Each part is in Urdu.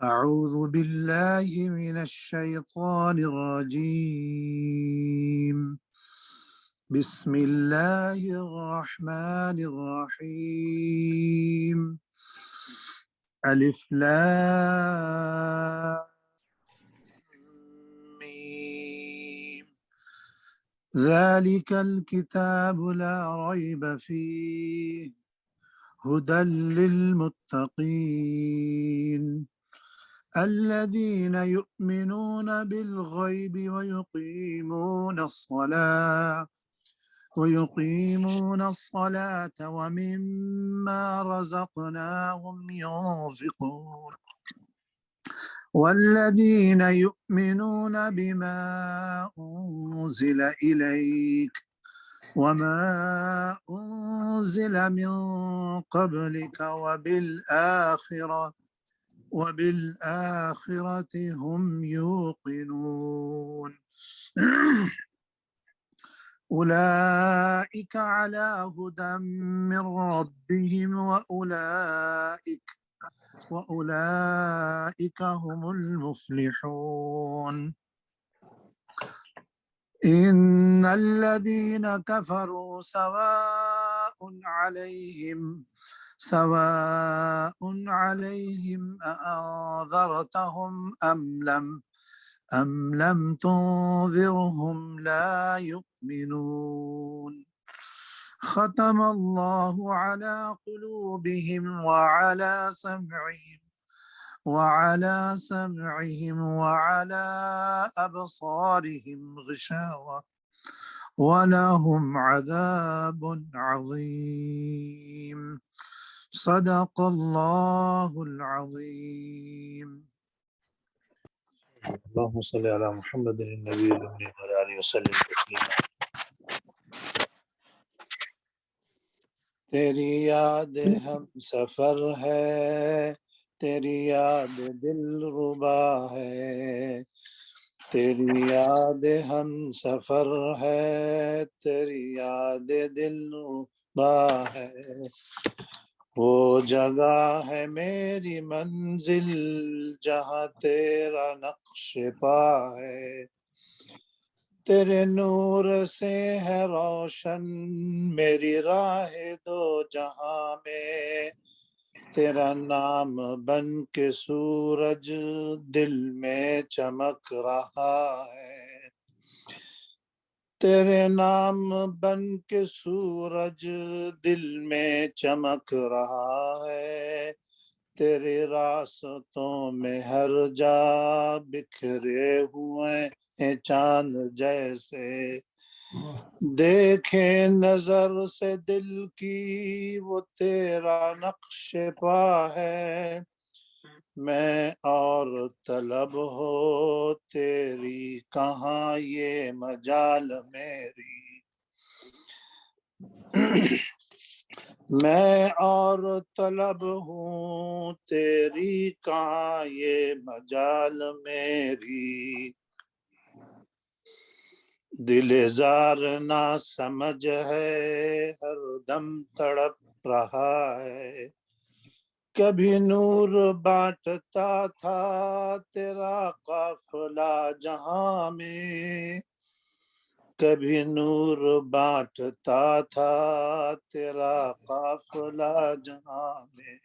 أعوذ بالله من الشيطان الرجيم بسم الله الرحمن الرحيم ألف لام ميم ذلك الكتاب لا ريب فيه هدى للمتقين الذين يؤمنون بالغيب ويقيمون الصلاة ومما رزقناهم ينفقون والذين يؤمنون بما أنزل إليك وما أنزل من قبلك وبالآخرة هم يوقنون أولئك على هدى من ربهم وأولئك هم المفلحون إن الذين كفروا سواء عليهم أأنذرتهم أم لم تنذرهم لا يؤمنون ختم الله على قلوبهم وعلى سمعهم وعلى أبصارهم غشاوة ولهم عذاب عظيم صدق الله العظيم اللهم صل على محمد النبي الأمي وعلى آله وسلم تسليما. تیری یاد ہم سفر ہے، تیری یاد دل ربا ہے، تیری یاد ہم سفر ہے، تیری یاد دل ربا ہے، وہ جگہ ہے میری منزل جہاں تیرا نقش پا ہے، تیرے نور سے ہے روشن میری راہ دو جہاں میں، تیرا نام بن کے سورج دل میں چمک رہا ہے، تیرے نام بن کے سورج دل میں چمک رہا ہے، تیرے راستوں میں ہر جا بکھرے ہوئے ہیں چاند جیسے، دیکھے نظر سے دل کی وہ تیرا نقش پا ہے، میں اور طلب ہو تیری کہاں یہ مجال میری، میں اور طلب ہوں تیری کہاں یہ مجال میری، دل زار نہ سمجھ ہے ہر دم تڑپ رہا ہے، کبھی نور بانٹتا تھا تیرا قافلہ جہاں میں، کبھی نور بانٹتا تھا تیرا قافلہ جہاں میں،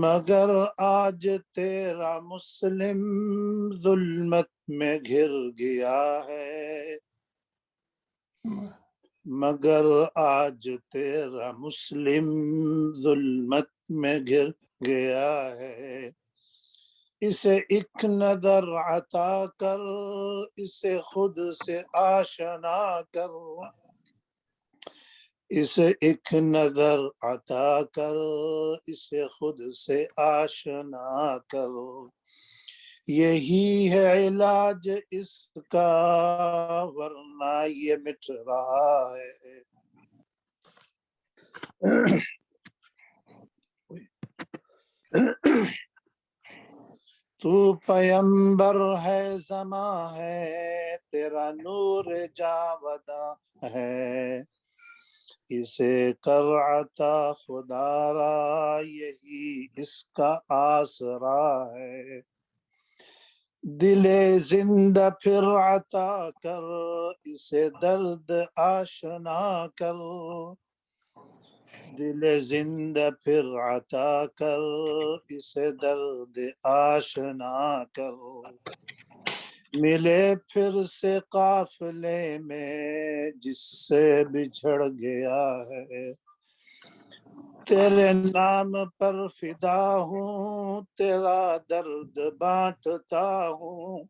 مگر آج تیرا مسلم ظلمت میں گھر گیا ہے، مگر آج تیرا مسلم ظلمت میں گر گیا ہے، اسے ایک نظر عطا کر اسے خود سے آشنا کر، اسے ایک نظر عطا کر اسے خود سے آشنا کرو، یہی ہے علاج اس کا ورنہ یہ مٹ رہا ہے، تو پیمبر ہے زماں ہے تیرا نور جاوداں ہے، اسے کر عطا خدا را یہی اس کا آسرا ہے دل زندہ پھر عطا کر اسے درد آشنا کر دل زندہ پھر عطا کر اسے درد آشنا کر ملے پھر سے قافلے میں جس سے بچھڑ گیا ہے تیرے نام پر فدا ہوں تیرا درد بانٹتا ہوں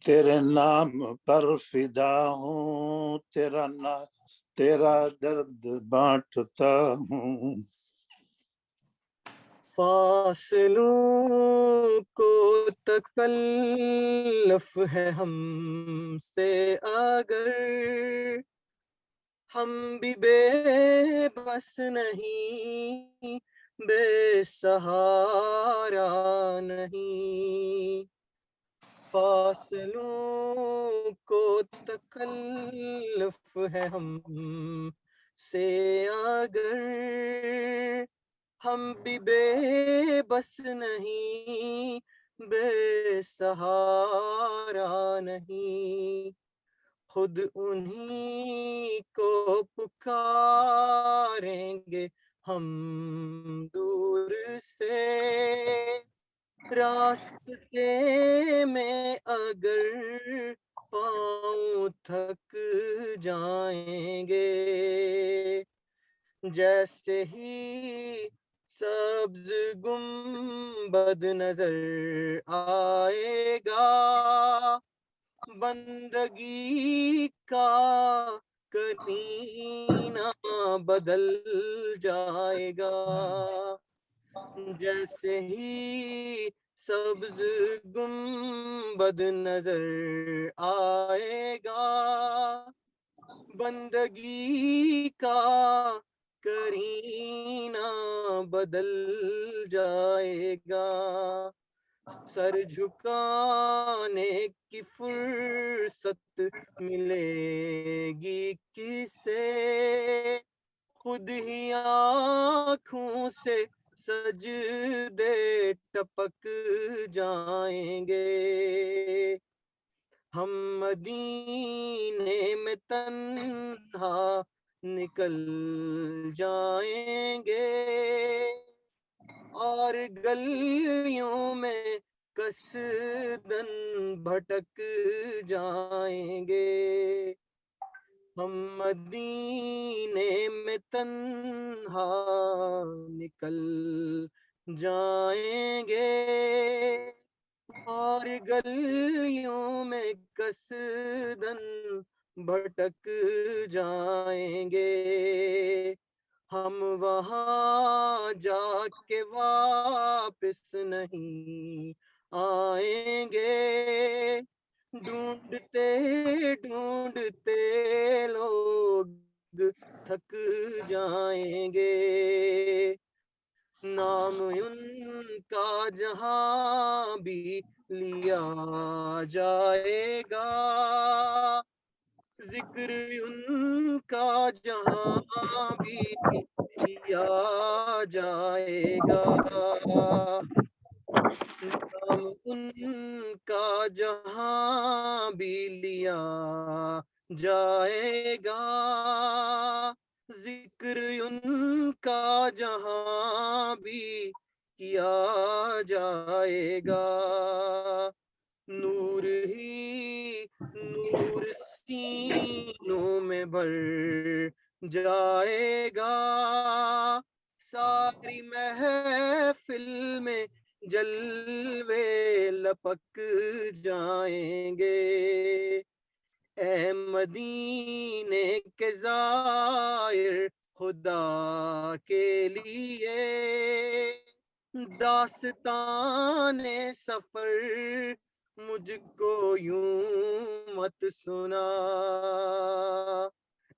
تیرے نام پر فدا ہوں تیرا درد بانٹتا ہوں فاصلوں کو تکلف ہے ہم سے اگر ہم بھی بے بس نہیں بے سہارا نہیں فاصلوں کو تکلف ہے ہم سے اگر ہم بھی بے بس نہیں بے سہارا نہیں خود انہی کو پکاریں گے ہم دور سے راستے میں اگر پاؤں تھک جائیں گے جیسے ہی سبز گنبد نظر آئے گا بندگی کا کرینہ بدل جائے گا جیسے ہی سبز گنبد نظر آئے گا بندگی کا کرینہ بدل جائے گا سر جھکانے کی فرصت ملے گی کسے خود ہی آنکھوں سے سجدے ٹپک جائیں گے ہم مدینے میں تنہا نکل جائیں گے اور گلیوں میں قصدن بھٹک جائیں گے ہم مدینے میں تنہا نکل جائیں گے اور گلیوں میں قصدن بھٹک جائیں گے ہم وہاں جا کے واپس نہیں آئیں گے ڈھونڈتے ڈھونڈتے لوگ تھک جائیں گے نام ان کا جہاں بھی لیا جائے گا ذکر ان کا جہاں بھی کیا جائے گا نام ان کا جہاں بھی لیا جائے گا ذکر ان کا جہاں بھی کیا جائے گا نور ہی نور سینوں میں بھر جائے گا ساری محفل میں جلوے لپک جائیں گے اے مدینے کے زائر خدا کے لیے داستان سفر مجھ کو یوں مت سنا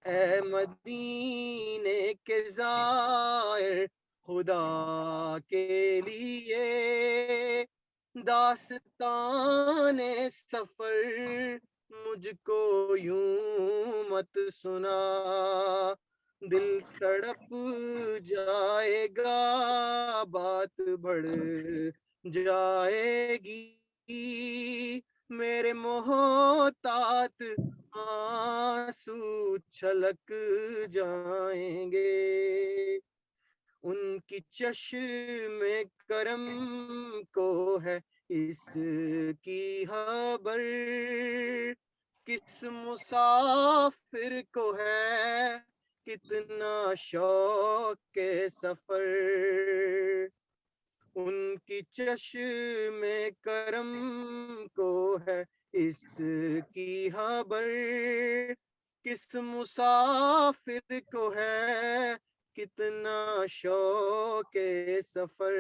اے مدینے کے زائر خدا کے لیے داستان سفر مجھ کو یوں مت سنا، دل تڑپ جائے گا، بات بڑھ جائے گی، میرے محتاط آنسو چھلک جائیں گے، ان کی چشم کرم کو ہے اس کی خبر، کس مسافر کو ہے کتنا شوق کے سفر، ان کی چشم کرم کو ہے اس کی خبر، کس مسافر کو ہے کتنا شوق سفر،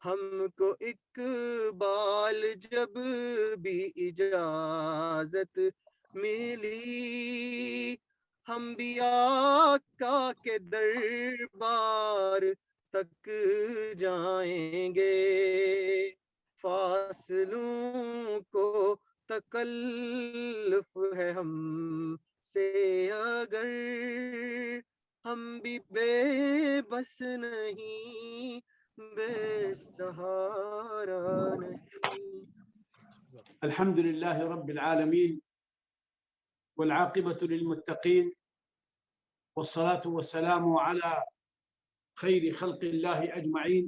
ہم کو اقبال جب بھی اجازت ملی، ہم بھی آقا کے دربار تک جائیں گے، فاصلوں کو تکلف ہے ہم سے اگر، ہم بھی بے بس نہیں، بے سہارا نہیں۔ الحمد لله رب العالمين والعاقبة للمتقين والصلاة والسلام على خير خلق الله أجمعين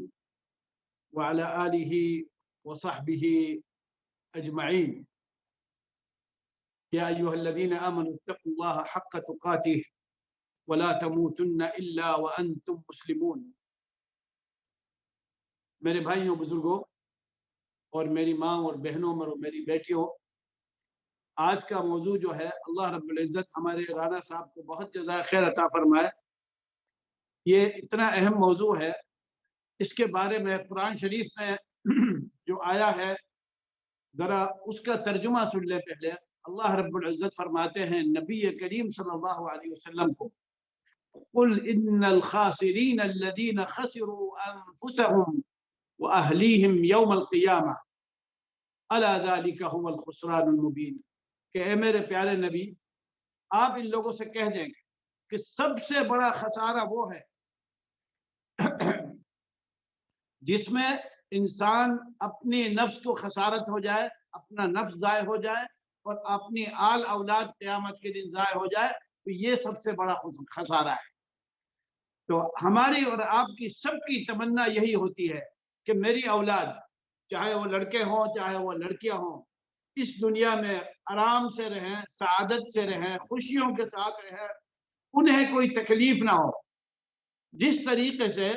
وعلى آله وصحبه أجمعين. يا أيها الذين آمنوا اتقوا الله حق تقاته ولا تموتن إلا وأنتم مسلمون. میرے بھائیوں بزرگوں اور میری ماں اور بہنوں اور میری بیٹیوں، آج کا موضوع جو ہے، اللہ رب العزت ہمارے رانا صاحب کو بہت جزائے خیر عطا فرمائے، یہ اتنا اہم موضوع ہے، اس کے بارے میں قرآن شریف میں جو آیا ہے ذرا اس کا ترجمہ سن لیں پہلے۔ اللہ رب العزت فرماتے ہیں نبی کریم صلی اللہ علیہ وسلم کو، قل ان الخاسرین الذین خسروا انفسهم واہلیہم یوم القیامہ الا ذلک هو الخسران المبین، کہ اے میرے پیارے نبی، آپ ان لوگوں سے کہہ دیں گے کہ سب سے بڑا خسارہ وہ ہے جس میں انسان اپنی نفس کو خسارت ہو جائے، اپنا نفس ضائع ہو جائے اور اپنی آل اولاد قیامت کے دن ضائع ہو جائے، تو یہ سب سے بڑا خسارہ ہے۔ تو ہماری اور آپ کی سب کی تمنا یہی ہوتی ہے کہ میری اولاد، چاہے وہ لڑکے ہوں چاہے وہ لڑکیاں ہوں، اس دنیا میں آرام سے رہیں، سعادت سے رہیں، خوشیوں کے ساتھ رہیں، انہیں کوئی تکلیف نہ ہو۔ جس طریقے سے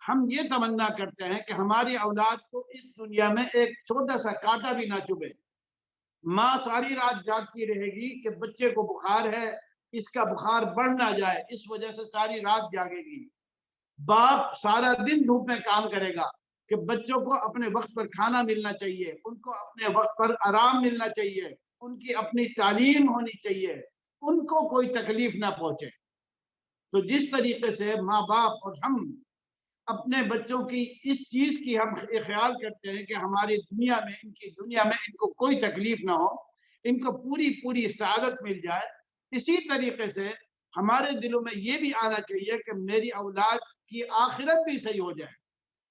ہم یہ تمنا کرتے ہیں کہ ہماری اولاد کو اس دنیا میں ایک چھوٹا سا کانٹا بھی نہ چبھے، ماں ساری رات جاگتی رہے گی کہ بچے کو بخار ہے، اس کا بخار بڑھ نہ جائے، اس وجہ سے ساری رات جاگے گی۔ باپ سارا دن دھوپ میں کام کرے گا کہ بچوں کو اپنے وقت پر کھانا ملنا چاہیے، ان کو اپنے وقت پر آرام ملنا چاہیے، ان کی اپنی تعلیم ہونی چاہیے، ان کو کوئی تکلیف نہ پہنچے۔ تو جس طریقے سے ماں باپ اور ہم اپنے بچوں کی اس چیز کی ہم خیال کرتے ہیں کہ ہماری دنیا میں، ان کی دنیا میں ان کو کوئی تکلیف نہ ہو، ان کو پوری سعادت مل جائے، اسی طریقے سے ہمارے دلوں میں یہ بھی آنا چاہیے کہ میری اولاد کی آخرت بھی صحیح ہو جائے۔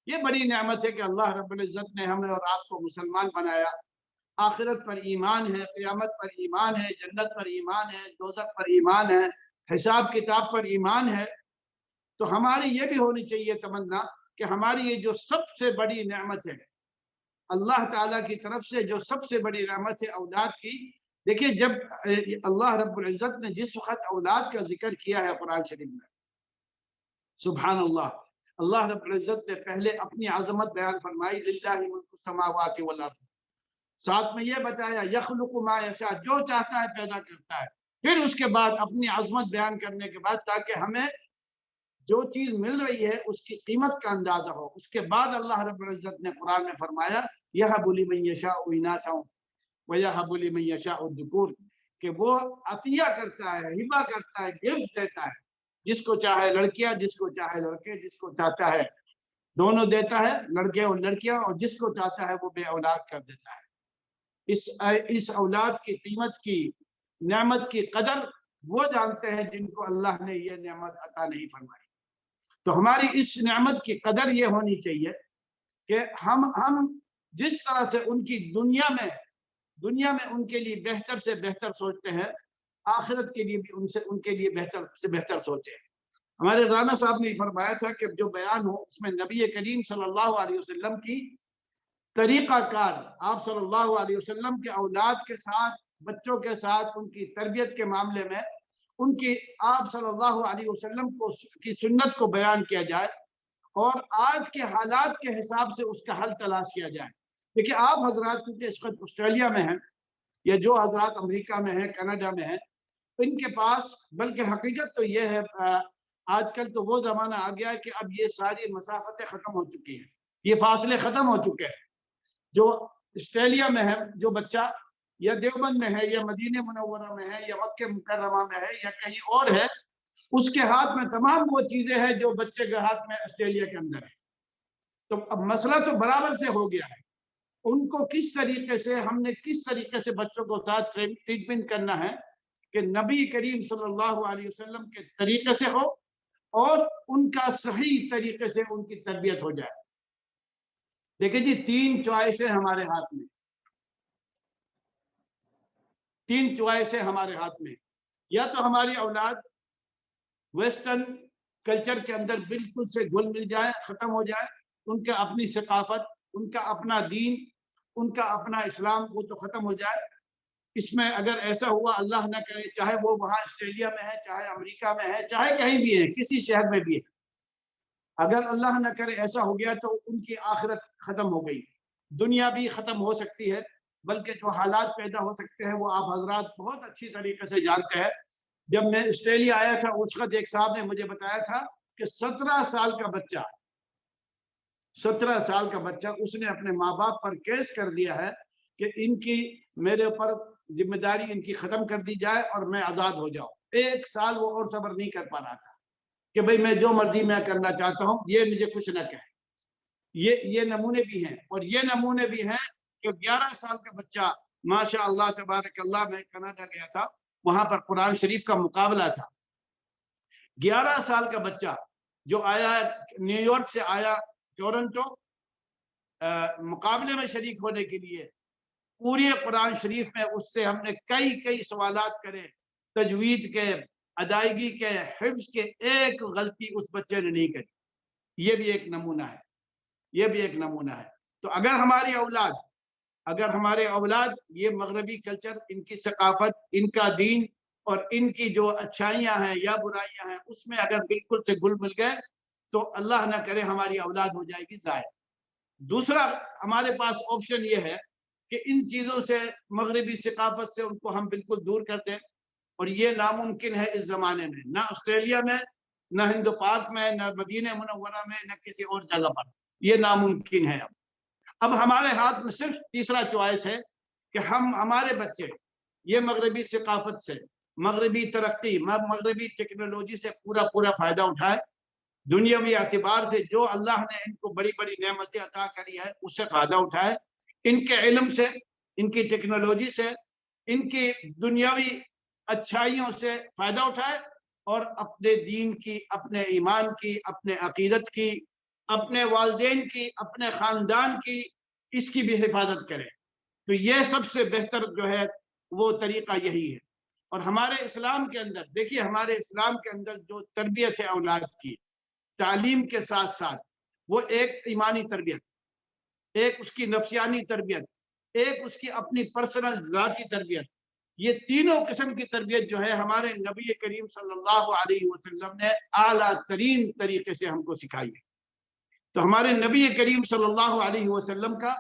یہ بڑی نعمت ہے کہ اللہ رب العزت نے ہمیں اور آپ کو مسلمان بنایا، آخرت پر ایمان ہے، قیامت پر ایمان ہے، جنت پر ایمان ہے، دوزخ پر ایمان ہے، حساب کتاب پر ایمان ہے۔ تو ہماری یہ بھی ہونی چاہیے تمنا کہ ہماری یہ جو سب سے بڑی نعمت ہے، اللہ تعالیٰ کی طرف سے جو سب سے بڑی نعمت ہے اولاد کی، دیکھیے جب اللہ رب العزت نے جس وقت اولاد کا ذکر کیا ہے قرآن شریف میں، سبحان اللہ، اللہ رب العزت نے پہلے اپنی عظمت بیان فرمائی، للہ ملک السماوات والارض، ساتھ میں یہ بتایا یخلق ما یشاء، جو چاہتا ہے پیدا کرتا ہے، پھر اس کے بعد اپنی عظمت بیان کرنے کے بعد تاکہ ہمیں جو چیز مل رہی ہے اس کی قیمت کا اندازہ ہو، اس کے بعد اللہ رب العزت نے قرآن میں فرمایا یَهَبُ لِمَن يَشَاءُ إِنَاثًا وَيَهَبُ لِمَن يَشَاءُ الذُّكُورَ، کہ وہ عطیہ کرتا ہے، ہبہ کرتا ہے، گفٹ دیتا ہے، جس کو چاہے لڑکیاں، جس کو چاہے لڑکے، جس کو چاہتا ہے دونوں دیتا ہے، لڑکے اور لڑکیاں، اور جس کو چاہتا ہے وہ بے اولاد کر دیتا ہے۔ اس اولاد کی قیمت کی نعمت کی قدر وہ جانتے ہیں جن کو اللہ نے یہ نعمت عطا نہیں فرمائی۔ تو ہماری اس نعمت کی قدر یہ ہونی چاہیے کہ ہم جس طرح سے ان کی دنیا میں ان کے لیے بہتر سے بہتر سوچتے ہیں، آخرت کے لیے بھی ان کے لیے بہتر سے بہتر سوچیں۔ ہمارے رانا صاحب نے فرمایا تھا کہ جو بیان ہو اس میں نبی کریم صلی اللہ علیہ وسلم کی طریقہ کار، آپ صلی اللہ علیہ وسلم کے اولاد کے ساتھ، بچوں کے ساتھ ان کی تربیت کے معاملے میں ان کی آپ صلی اللہ علیہ وسلم کی سنت کو بیان کیا جائے اور آج کے حالات کے حساب سے اس کا حل تلاش کیا جائے۔ دیکھیے آپ حضرات کیونکہ اس وقت آسٹریلیا میں ہیں یا جو حضرات امریکہ میں ہیں، کینیڈا میں ہیں، ان کے پاس، بلکہ حقیقت تو یہ ہے آج کل تو وہ زمانہ آ گیا ہے کہ اب یہ ساری مسافتیں ختم ہو چکی ہیں، یہ فاصلے ختم ہو چکے ہیں۔ جو آسٹریلیا میں ہے جو بچہ یا دیوبند میں ہے یا مدینہ منورہ میں ہے یا مکہ مکرمہ میں ہے یا کہیں اور ہے، اس کے ہاتھ میں تمام وہ چیزیں ہیں جو بچے کے ہاتھ میں آسٹریلیا کے اندر ہے۔ تو اب مسئلہ تو برابر سے ہو گیا ہے، ان کو کس طریقے سے ہم نے کس طریقے سے بچوں کو ساتھ ٹریٹمنٹ کرنا ہے کہ نبی کریم صلی اللہ علیہ وسلم کے طریقے سے ہو اور ان کا صحیح طریقے سے ان کی تربیت ہو جائے۔ دیکھیں جی 3 چوائسیں ہمارے ہاتھ میں، 3 چوائسیں ہمارے ہاتھ میں، یا تو ہماری اولاد ویسٹرن کلچر کے اندر بالکل سے گھل مل جائے، ختم ہو جائے، ان کا اپنی ثقافت، ان کا اپنا دین، ان کا اپنا اسلام وہ تو ختم ہو جائے۔ اس میں اگر ایسا ہوا، اللہ نہ کرے، چاہے وہ وہاں آسٹریلیا میں ہے، چاہے امریکہ میں ہے، چاہے کہیں بھی ہے، کسی شہر میں بھی ہے، اگر اللہ نہ کرے ایسا ہو گیا تو ان کی آخرت ختم ہو گئی، دنیا بھی ختم ہو سکتی ہے، بلکہ جو حالات پیدا ہو سکتے ہیں وہ آپ حضرات بہت اچھی طریقے سے جانتے ہیں۔ جب میں آسٹریلیا آیا تھا اس وقت ایک صاحب نے مجھے بتایا تھا کہ 17 سال کا بچہ 17 سال کا بچہ اس نے اپنے ماں باپ پر کیس کر دیا ہے کہ ان کی میرے اوپر ذمہ داری ان کی ختم کر دی جائے اور میں آزاد ہو جاؤں۔ 1 سال وہ اور صبر نہیں کر پا رہا تھا کہ بھئی میں جو مرضی میں کرنا چاہتا ہوں، یہ مجھے کچھ نہ کہے۔ یہ نمونے بھی ہیں، اور یہ نمونے بھی ہیں کہ 11 سال کا بچہ ماشاء اللہ تبارک اللہ، میں کینیڈا گیا تھا، وہاں پر قرآن شریف کا مقابلہ تھا۔ 11 سال کا بچہ جو آیا ہے، نیو یارک سے آیا ٹورنٹو مقابلے میں شریک ہونے کے لیے، پورے قرآن شریف میں اس سے ہم نے کئی سوالات کرے، تجوید کے، ادائیگی کے، حفظ کے، ایک غلطی اس بچے نے نہیں کری۔ یہ بھی ایک نمونہ ہے، یہ بھی ایک نمونہ ہے۔ تو اگر ہمارے اولاد یہ مغربی کلچر، ان کی ثقافت، ان کا دین اور ان کی جو اچھائیاں ہیں یا برائیاں ہیں اس میں اگر بالکل سے گل مل گئے تو اللہ نہ کرے ہماری اولاد ہو جائے گی ضائع۔ دوسرا ہمارے پاس آپشن یہ ہے کہ ان چیزوں سے، مغربی ثقافت سے ان کو ہم بالکل دور کر دیں، اور یہ ناممکن ہے اس زمانے میں، نہ آسٹریلیا میں، نہ ہند پاک میں، نہ مدینہ منورہ میں، نہ کسی اور جگہ پر، یہ ناممکن ہے۔ اب ہمارے ہاتھ میں صرف تیسرا چوائس ہے کہ ہمارے بچے یہ مغربی ثقافت سے، مغربی ترقی، مغربی ٹیکنالوجی سے پورا فائدہ اٹھائے، دنیاوی اعتبار سے جو اللہ نے ان کو بڑی نعمتیں عطا کری ہے اس سے فائدہ اٹھائے، ان کے علم سے، ان کی ٹیکنالوجی سے، ان کی دنیاوی اچھائیوں سے فائدہ اٹھائے، اور اپنے دین کی، اپنے ایمان کی، اپنے عقیدت کی، اپنے والدین کی، اپنے خاندان کی، اس کی بھی حفاظت کرے۔ تو یہ سب سے بہتر جو ہے وہ طریقہ یہی ہے۔ اور ہمارے اسلام کے اندر دیکھیے، ہمارے اسلام کے اندر جو تربیت ہے اولاد کی، تعلیم کے ساتھ ساتھ وہ ایک ایمانی تربیت، ایک اس کی نفسیانی تربیت، ایک اس کی اپنی پرسنل ذاتی تربیت، یہ تینوں قسم کی تربیت جو ہے ہمارے نبی کریم صلی اللہ علیہ وسلم نے اعلیٰ ترین طریقے سے ہم کو سکھائی ہے۔ تو ہمارے نبی کریم صلی اللہ علیہ وسلم کا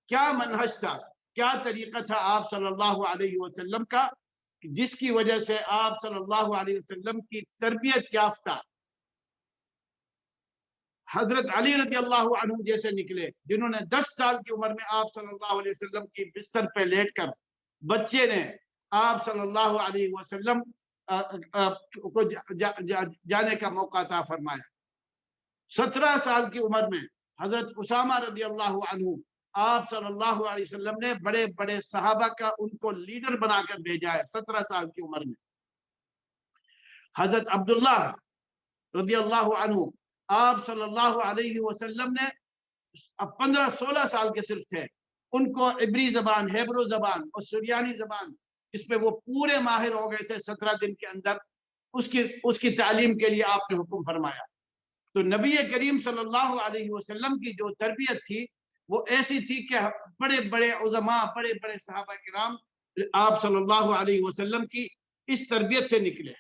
کیا منہج تھا، کیا طریقہ تھا آپ صلی اللہ علیہ وسلم کا، جس کی وجہ سے آپ صلی اللہ علیہ وسلم کی تربیت یافتہ حضرت علی رضی اللہ عنہ جیسے نکلے، جنہوں نے 10 سال کی عمر میں آپ صلی اللہ علیہ وسلم کی بستر پہ لیٹ کر بچے نے آپ صلی اللہ علیہ وسلم کو جانے کا موقع عطا فرمایا۔ 17 سال کی عمر میں حضرت اسامہ رضی اللہ عنہ آپ صلی اللہ علیہ وسلم نے بڑے بڑے صحابہ کا ان کو لیڈر بنا کر بھیجا ہے 17 سال کی عمر میں. حضرت عبداللہ رضی اللہ عنہ آپ صلی اللہ علیہ وسلم نے 15-16 سال کے صرف تھے، ان کو عبری زبان، ہیبرو زبان اور سریانی زبان جس پہ وہ پورے ماہر ہو گئے تھے 17 دن کے اندر، اس کی تعلیم کے لیے آپ نے حکم فرمایا. تو نبی کریم صلی اللہ علیہ وسلم کی جو تربیت تھی وہ ایسی تھی کہ بڑے بڑے علماء، بڑے بڑے صحابہ کرام آپ صلی اللہ علیہ وسلم کی اس تربیت سے نکلے.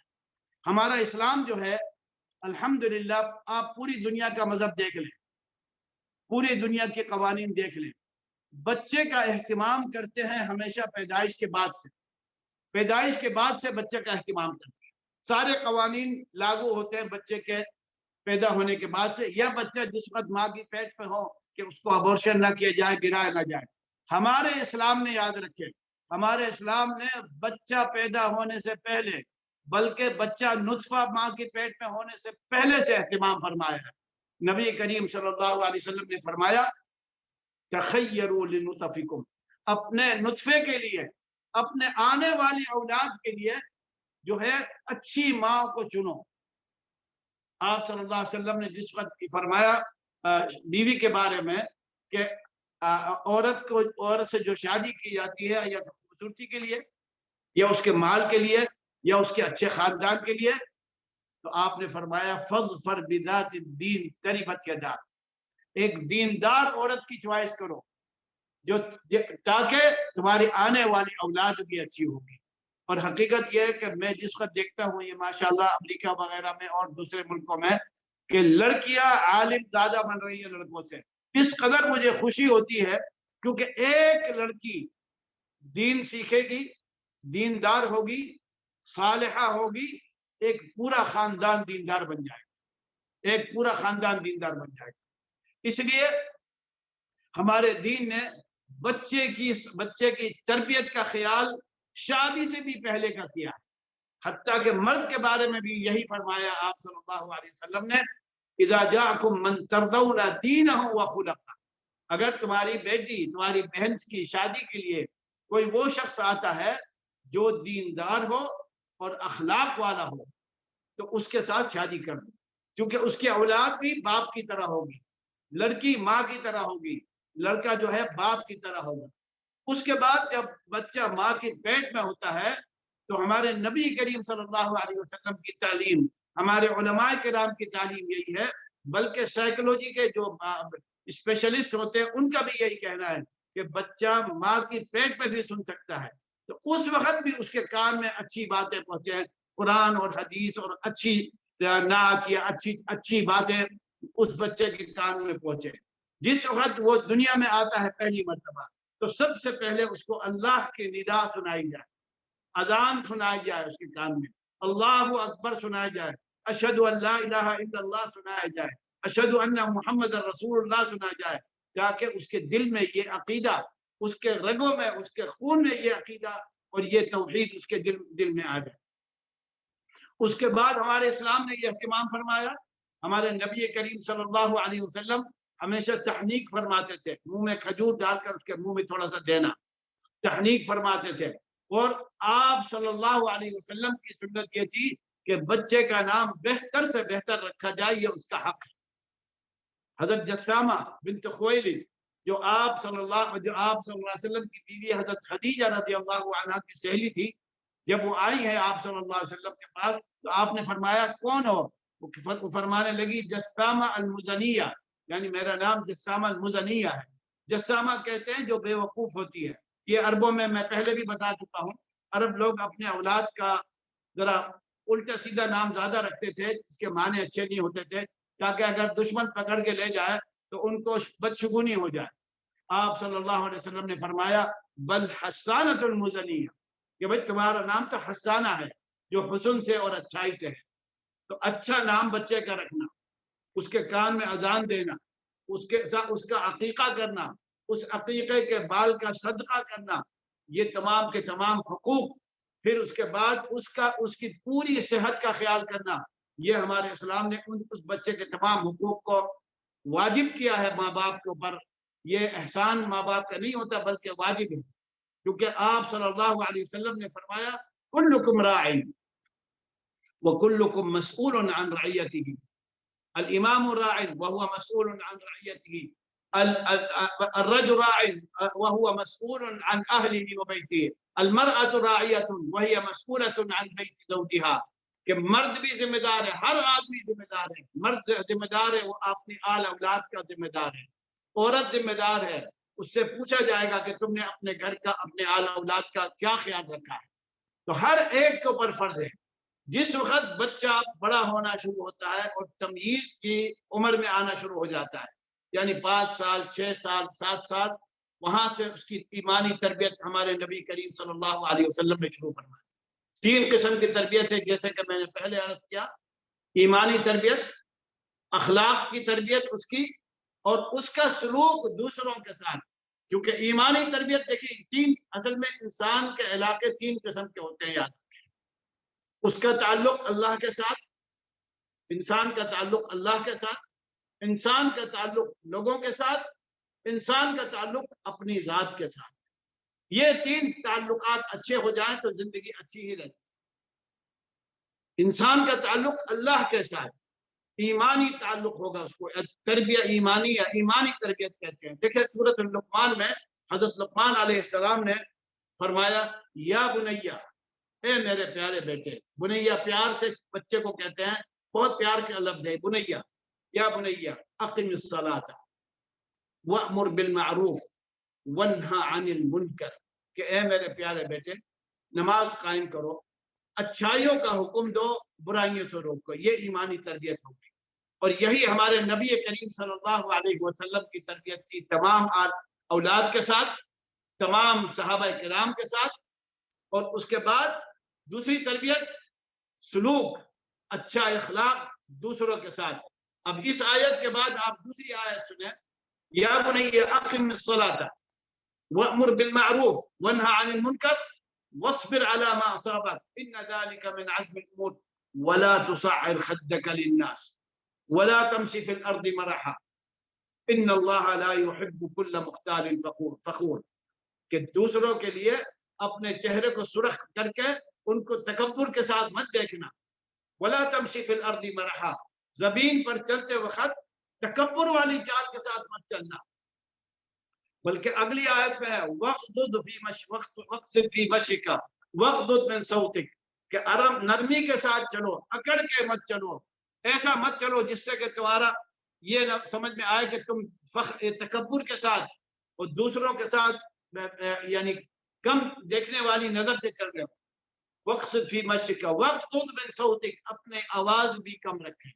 ہمارا اسلام جو ہے الحمدللہ، آپ پوری دنیا کا مذہب دیکھ لیں، پوری دنیا کے قوانین دیکھ لیں، بچے کا اہتمام کرتے ہیں ہمیشہ پیدائش کے بعد سے. پیدائش کے بعد سے بچے کا اہتمام کرتے ہیں. سارے قوانین لاگو ہوتے ہیں بچے کے پیدا ہونے کے بعد سے، یا بچہ جس وقت ماں کی پیٹ پہ ہو کہ اس کو ابورشن نہ کیا جائے، گرایا نہ جائے. ہمارے اسلام نے، یاد رکھے، ہمارے اسلام نے بچہ پیدا ہونے سے پہلے، بلکہ بچہ نطفہ ماں کی پیٹ میں ہونے سے پہلے سے اہتمام فرمایا ہے. نبی کریم صلی اللہ علیہ وسلم نے فرمایا تخیروا لنطفکم، اپنے نطفے کے لیے، اپنے آنے والی اولاد کے لیے جو ہے اچھی ماں کو چنو. آپ صلی اللہ علیہ وسلم نے جس وقت فرمایا بیوی کے بارے میں کہ عورت سے جو شادی کی جاتی ہے یا خوبصورتی کے لیے یا اس کے مال کے لیے یا اس کے اچھے خاندان کے لیے، تو آپ نے فرمایا فظفر بذات الدین تربت یداک، ایک دیندار عورت کی چوائس کرو جو تاکہ تمہاری آنے والی اولاد بھی اچھی ہوگی. اور حقیقت یہ ہے کہ میں جس وقت دیکھتا ہوں یہ ماشاءاللہ امریکہ وغیرہ میں اور دوسرے ملکوں میں کہ لڑکیاں عالم زیادہ بن رہی ہیں لڑکوں سے، اس قدر مجھے خوشی ہوتی ہے کیونکہ ایک لڑکی دین سیکھے گی، دیندار ہوگی، صالحہ ہوگی، ایک پورا خاندان دیندار بن جائے گا، ایک پورا خاندان دیندار بن جائے گا. اس لیے ہمارے دین نے بچے کی تربیت کا خیال شادی سے بھی پہلے کا کیا ہے. حتیٰ کہ مرد کے بارے میں بھی یہی فرمایا آپ صلی اللہ علیہ وسلم نے اذا جاءکم من ترضون دینہ وخلقہ، اگر تمہاری بیٹی، تمہاری بہن کی شادی کے لیے کوئی وہ شخص آتا ہے جو دیندار ہو اور اخلاق والا ہو تو اس کے ساتھ شادی کر دو، کیونکہ اس کی اولاد بھی باپ کی طرح ہوگی، لڑکی ماں کی طرح ہوگی، لڑکا جو ہے باپ کی طرح ہوگا. اس کے بعد جب بچہ ماں کے پیٹ میں ہوتا ہے تو ہمارے نبی کریم صلی اللہ علیہ وسلم کی تعلیم، ہمارے علماء کرام کی تعلیم یہی ہے، بلکہ سائیکولوجی کے جو اسپیشلسٹ ہوتے ہیں ان کا بھی یہی کہنا ہے کہ بچہ ماں کی پیٹ میں بھی سن سکتا ہے. تو اس وقت بھی اس کے کان میں اچھی باتیں پہنچے، قرآن اور حدیث اور اچھی نعت یا اچھی باتیں اس بچے کے کان میں پہنچے. جس وقت وہ دنیا میں آتا ہے پہلی مرتبہ تو سب سے پہلے اس کو اللہ کی ندا سنائی جائے، اذان سنائی جائے، اس کے کان میں اللہ اکبر سنایا جائے، اشہد ان لا الہ الا اللہ سنایا جائے، اشہد ان محمد رسول اللہ سنایا جائے، تاکہ اس کے دل میں یہ عقیدہ، اس کے رگوں میں، اس کے خون میں یہ عقیدہ اور یہ توحید اس کے دل میں آ جائے. اس کے بعد ہمارے اسلام نے یہ اہتمام فرمایا. ہمارے نبی کریم صلی اللہ علیہ وسلم ہمیشہ تحنیک فرماتے تھے، منہ میں کھجور ڈال کر اس کے منہ میں تھوڑا سا دینا، تحنیک فرماتے تھے. اور آپ صلی اللہ علیہ وسلم کی سنت یہ تھی کہ بچے کا نام بہتر سے بہتر رکھا جائے، یہ اس کا حق ہے. حضرت جسامہ بنت خویلد جو آپ صلی اللہ علیہ وسلم کی بیوی حضرت خدیجہ رضی اللہ عنہا کی سہیلی تھی، جب وہ آئی ہے آپ صلی اللہ علیہ وسلم کے پاس تو آپ نے فرمایا کون ہو؟ وہ فرمانے لگی جسامہ المزنیہ، یعنی میرا نام جسامہ المزنیہ ہے. جسامہ کہتے ہیں جو بے وقوف ہوتی ہے. یہ عربوں میں پہلے بھی بتا چکا ہوں، عرب لوگ اپنے اولاد کا ذرا الٹا سیدھا نام زیادہ رکھتے تھے جس کے معنی اچھے نہیں ہوتے تھے، تاکہ اگر دشمن پکڑ کے لے جائے تو ان کو بدشگونی ہو جائے. آپ صلی اللہ علیہ وسلم نے فرمایا بل حسانۃ المزنیہ، کہ بھائی تمہارا نام تو حسانہ ہے جو حسن سے اور اچھائی سے ہے. تو اچھا نام بچے کا رکھنا، اس کے کان میں اذان دینا، اس کا عقیقہ کرنا، اس عقیقے کے بال کا صدقہ کرنا، یہ تمام کے تمام حقوق. پھر اس کے بعد اس کی پوری صحت کا خیال کرنا، یہ ہمارے اسلام نے اس بچے کے تمام حقوق کو واجب کیا ہے ماں باپ کے اوپر یہ احسان ماں باپ کا نہیں ہوتا بلکہ واجب ہے، کیونکہ آپ صلی اللہ علیہ وسلم نے فرمایا کلکم راع وکلکم مسئول عن رعیتہ، الامام راع وهو مسئول عن رعیتہ، الرجل راع وهو مسئول عن اہلہ وبیتہ، المرأة راعیۃ وہی مسئولۃ عن بیت زوجها، کہ مرد بھی ذمہ دار ہے، ہر آدمی ذمہ دار ہے، مرد ذمہ دار ہے، وہ اپنی آل اولاد کا ذمہ دار ہے، عورت ذمہ دار ہے، اس سے پوچھا جائے گا کہ تم نے اپنے گھر کا، اپنے آل اولاد کا کیا خیال رکھا ہے۔ تو ہر ایک کے اوپر فرض ہے۔ جس وقت بچہ بڑا ہونا شروع ہوتا ہے اور تمیز کی عمر میں آنا شروع ہو جاتا ہے، یعنی 5 سال 6 سال 7 سال، وہاں سے اس کی ایمانی تربیت ہمارے نبی کریم صلی اللہ علیہ وسلم نے شروع فرمائی۔ 3 قسم کی تربیت ہے، جیسے کہ میں نے پہلے عرض کیا، ایمانی تربیت، اخلاق کی تربیت اس کی، اور اس کا سلوک دوسروں کے ساتھ، کیونکہ ایمانی تربیت دیکھیے اصل میں انسان کے علاقے 3 قسم کے ہوتے ہیں، یاد رکھیں۔ اس کا تعلق اللہ کے ساتھ، انسان کا تعلق اللہ کے ساتھ، انسان کا تعلق لوگوں کے ساتھ، انسان کا تعلق اپنی ذات کے ساتھ۔ یہ 3 تعلقات اچھے ہو جائیں تو زندگی اچھی ہی رہتی۔ انسان کا تعلق اللہ کے ساتھ، ایمانی تعلق ہوگا، اس کو تربیت ایمانی یا ایمانی تربیت کہتے ہیں۔ دیکھیں سورۃ لقمان میں حضرت لقمان علیہ السلام نے فرمایا یا بنیا، اے میرے پیارے بیٹے۔ بنیا پیار سے بچے کو کہتے ہیں، بہت پیار کا لفظ ہے بنیا۔ یا بنیا اقم الصلاۃ وامر بالمعروف وانہا عن المنکر، کہ اے میرے پیارے بیٹے نماز قائم کرو، اچھائیوں کا حکم دو، برائیوں سے روکو۔ یہ ایمانی تربیت ہوگی، اور یہی ہمارے نبی کریم صلی اللہ علیہ وسلم کی تربیت تھی، تمام اولاد کے ساتھ، تمام صحابہ کرام کے ساتھ۔ اور اس کے بعد دوسری تربیت سلوک، اچھا اخلاق دوسروں کے ساتھ۔ اب اس آیت کے بعد آپ دوسری آیت سنیں، یا بنی اقم الصلاۃ وامر بالمعروف وانہا عن المنکر واصبر على ما اصابك ان ذلك من عزم الامور ولا تصعر خدك للناس ولا تمشي في الارض مرحا ان الله لا يحب كل مختال فخور، کہ دوسروں کے لیے اپنے چہرے کو سرخ کر کے ان کو تکبر کے ساتھ مت دیکھنا، ولا تمشي في الارض مرحا، زمین پر چلتے وقت تکبر والی چال کے ساتھ مت چلنا، بلکہ اگلی آیت میں ہے وَاغْضُضْ فِي مَشْيِكَ وَاغْضُضْ مِنْ صَوْتِكَ، کہ نرمی کے ساتھ چلو، اکڑ کے مت چلو، ایسا مت چلو جس سے کہ تمہارا یہ نہ سمجھ میں آئے کہ تم تکبر کے ساتھ اور دوسروں کے ساتھ یعنی کم دیکھنے والی نظر سے چل رہے ہو۔ وَاغْضُضْ فِي مَشْيِكَ وَاغْضُضْ مِنْ صَوْتِكَ، اپنے آواز بھی کم رکھیں۔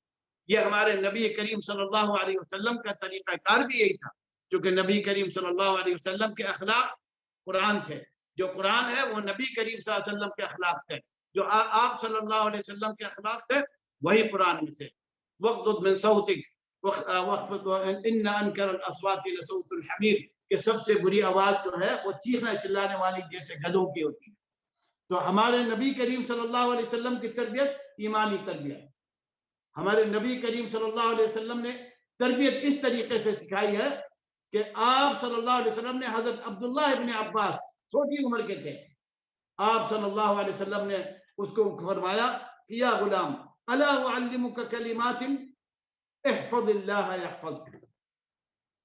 یہ ہمارے نبی کریم صلی اللہ علیہ وسلم کا طریقہ کار بھی یہی تھا، کیونکہ نبی کریم صلی اللہ علیہ وسلم کے اخلاق قرآن تھے، جو قرآن ہے وہ نبی کریم صلی اللہ علیہ وسلم کے اخلاق تھے، جو آپ صلی اللہ علیہ وسلم کے اخلاق تھے وہی قرآن میں تھے۔ وَاغْضُضْ مِنْ صَوْتِكَ إِنَّ أَنْكَرَ الْأَصْوَاتِ لَصَوْتُ الْحَمِيرِ، کہ سب سے بری آواز جو ہے وہ چیخنے چلانے والی جیسے گدھوں کی ہوتی ہے۔ تو ہمارے نبی کریم صلی اللہ علیہ وسلم کی تربیت ایمانی تربیت، ہمارے نبی کریم صلی اللہ علیہ وسلم نے تربیت اس طریقے سے سکھائی ہے کہ آپ صلی اللہ علیہ وسلم نے حضرت عبداللہ ابن عباس چھوٹی عمر کے تھے، آپ صلی اللہ علیہ وسلم نے اس کو فرمایا کہ یا غلام الا اعلمک کلمات احفظ اللہ یحفظک،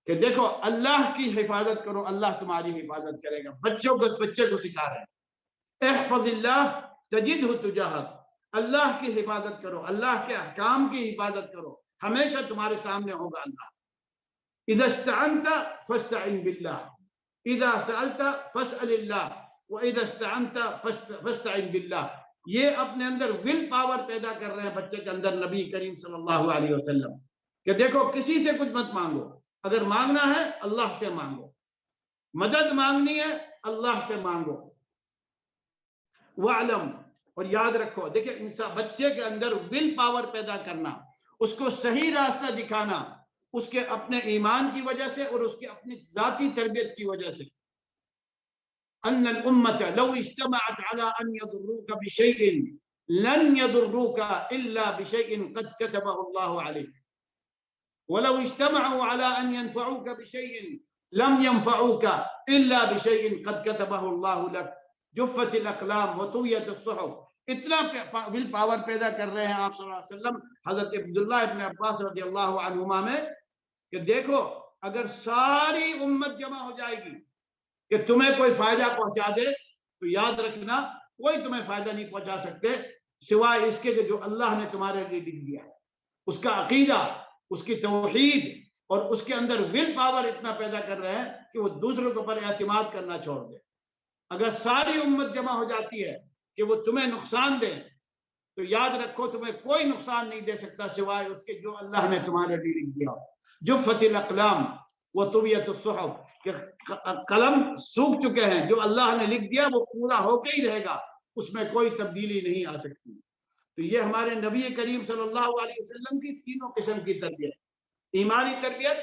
کہ دیکھو اللہ کی حفاظت کرو اللہ تمہاری حفاظت کرے گا۔ بچے کو سکھا رہے ہیں احفظ اللہ تجدہ تجاہک، اللہ کی حفاظت کرو، اللہ کے احکام کی حفاظت کرو، ہمیشہ تمہارے سامنے ہوگا اللہ۔ اذا استعنت فاستعن باللہ، اذا سألت فاسأل اللہ، واذا استعنت فاستعن باللہ۔ یہ اپنے اندر ول پاور پیدا کر رہے ہیں بچے کے اندر نبی کریم صلی اللہ علیہ وسلم، کہ دیکھو کسی سے کچھ مت مانگو، اگر مانگنا ہے اللہ سے مانگو، مدد مانگنی ہے اللہ سے مانگو۔ وَعْلَمْ، اور یاد رکھو، دیکھیں انسان بچے کے اندر ول پاور پیدا کرنا، اس کو صحیح راستہ دکھانا، اس کے اپنے ایمان کی وجہ سے اور اس کے اپنی ذاتی تربیت کی وجہ سے۔ ان الامت لو اجتمعت على ان يضروك بشيء لن يضروك الا بشيء قد كتبه الله عليك ولو اجتمعوا على ان ينفعوك بشيء لم ينفعوك الا بشيء قد كتبه الله لك جفت الاقلام وطویت الصحف. اتنا ول پاور پیدا کر رہے ہیں آپ صلی اللہ علیہ وسلم حضرت عبداللہ ابن عباس رضی اللہ عنہما میں کہ دیکھو اگر ساری امت جمع ہو جائے گی کہ تمہیں کوئی فائدہ پہنچا دے تو یاد رکھنا کوئی تمہیں فائدہ نہیں پہنچا سکتے سوائے اس کے کہ جو اللہ نے تمہارے لیے لکھ دیا ہے. اس کا عقیدہ، اس کی توحید اور اس کے اندر ول پاور اتنا پیدا کر رہے ہیں کہ وہ دوسروں کے اوپر اعتماد کرنا چھوڑ دے. اگر ساری امت جمع ہو جاتی ہے کہ وہ تمہیں نقصان دیں تو یاد رکھو تمہیں کوئی نقصان نہیں دے سکتا سوائے اس کے جو اللہ نے تمہارے لیے لکھ دیا. جفت الاقلام وطویت الصحف کہ قلم سوکھ چکے ہیں، جو اللہ نے لکھ دیا وہ پورا ہو کے ہی رہے گا، اس میں کوئی تبدیلی نہیں آ سکتی. تو یہ ہمارے نبی کریم صلی اللہ علیہ وسلم کی تینوں قسم کی تربیت، ایمانی تربیت،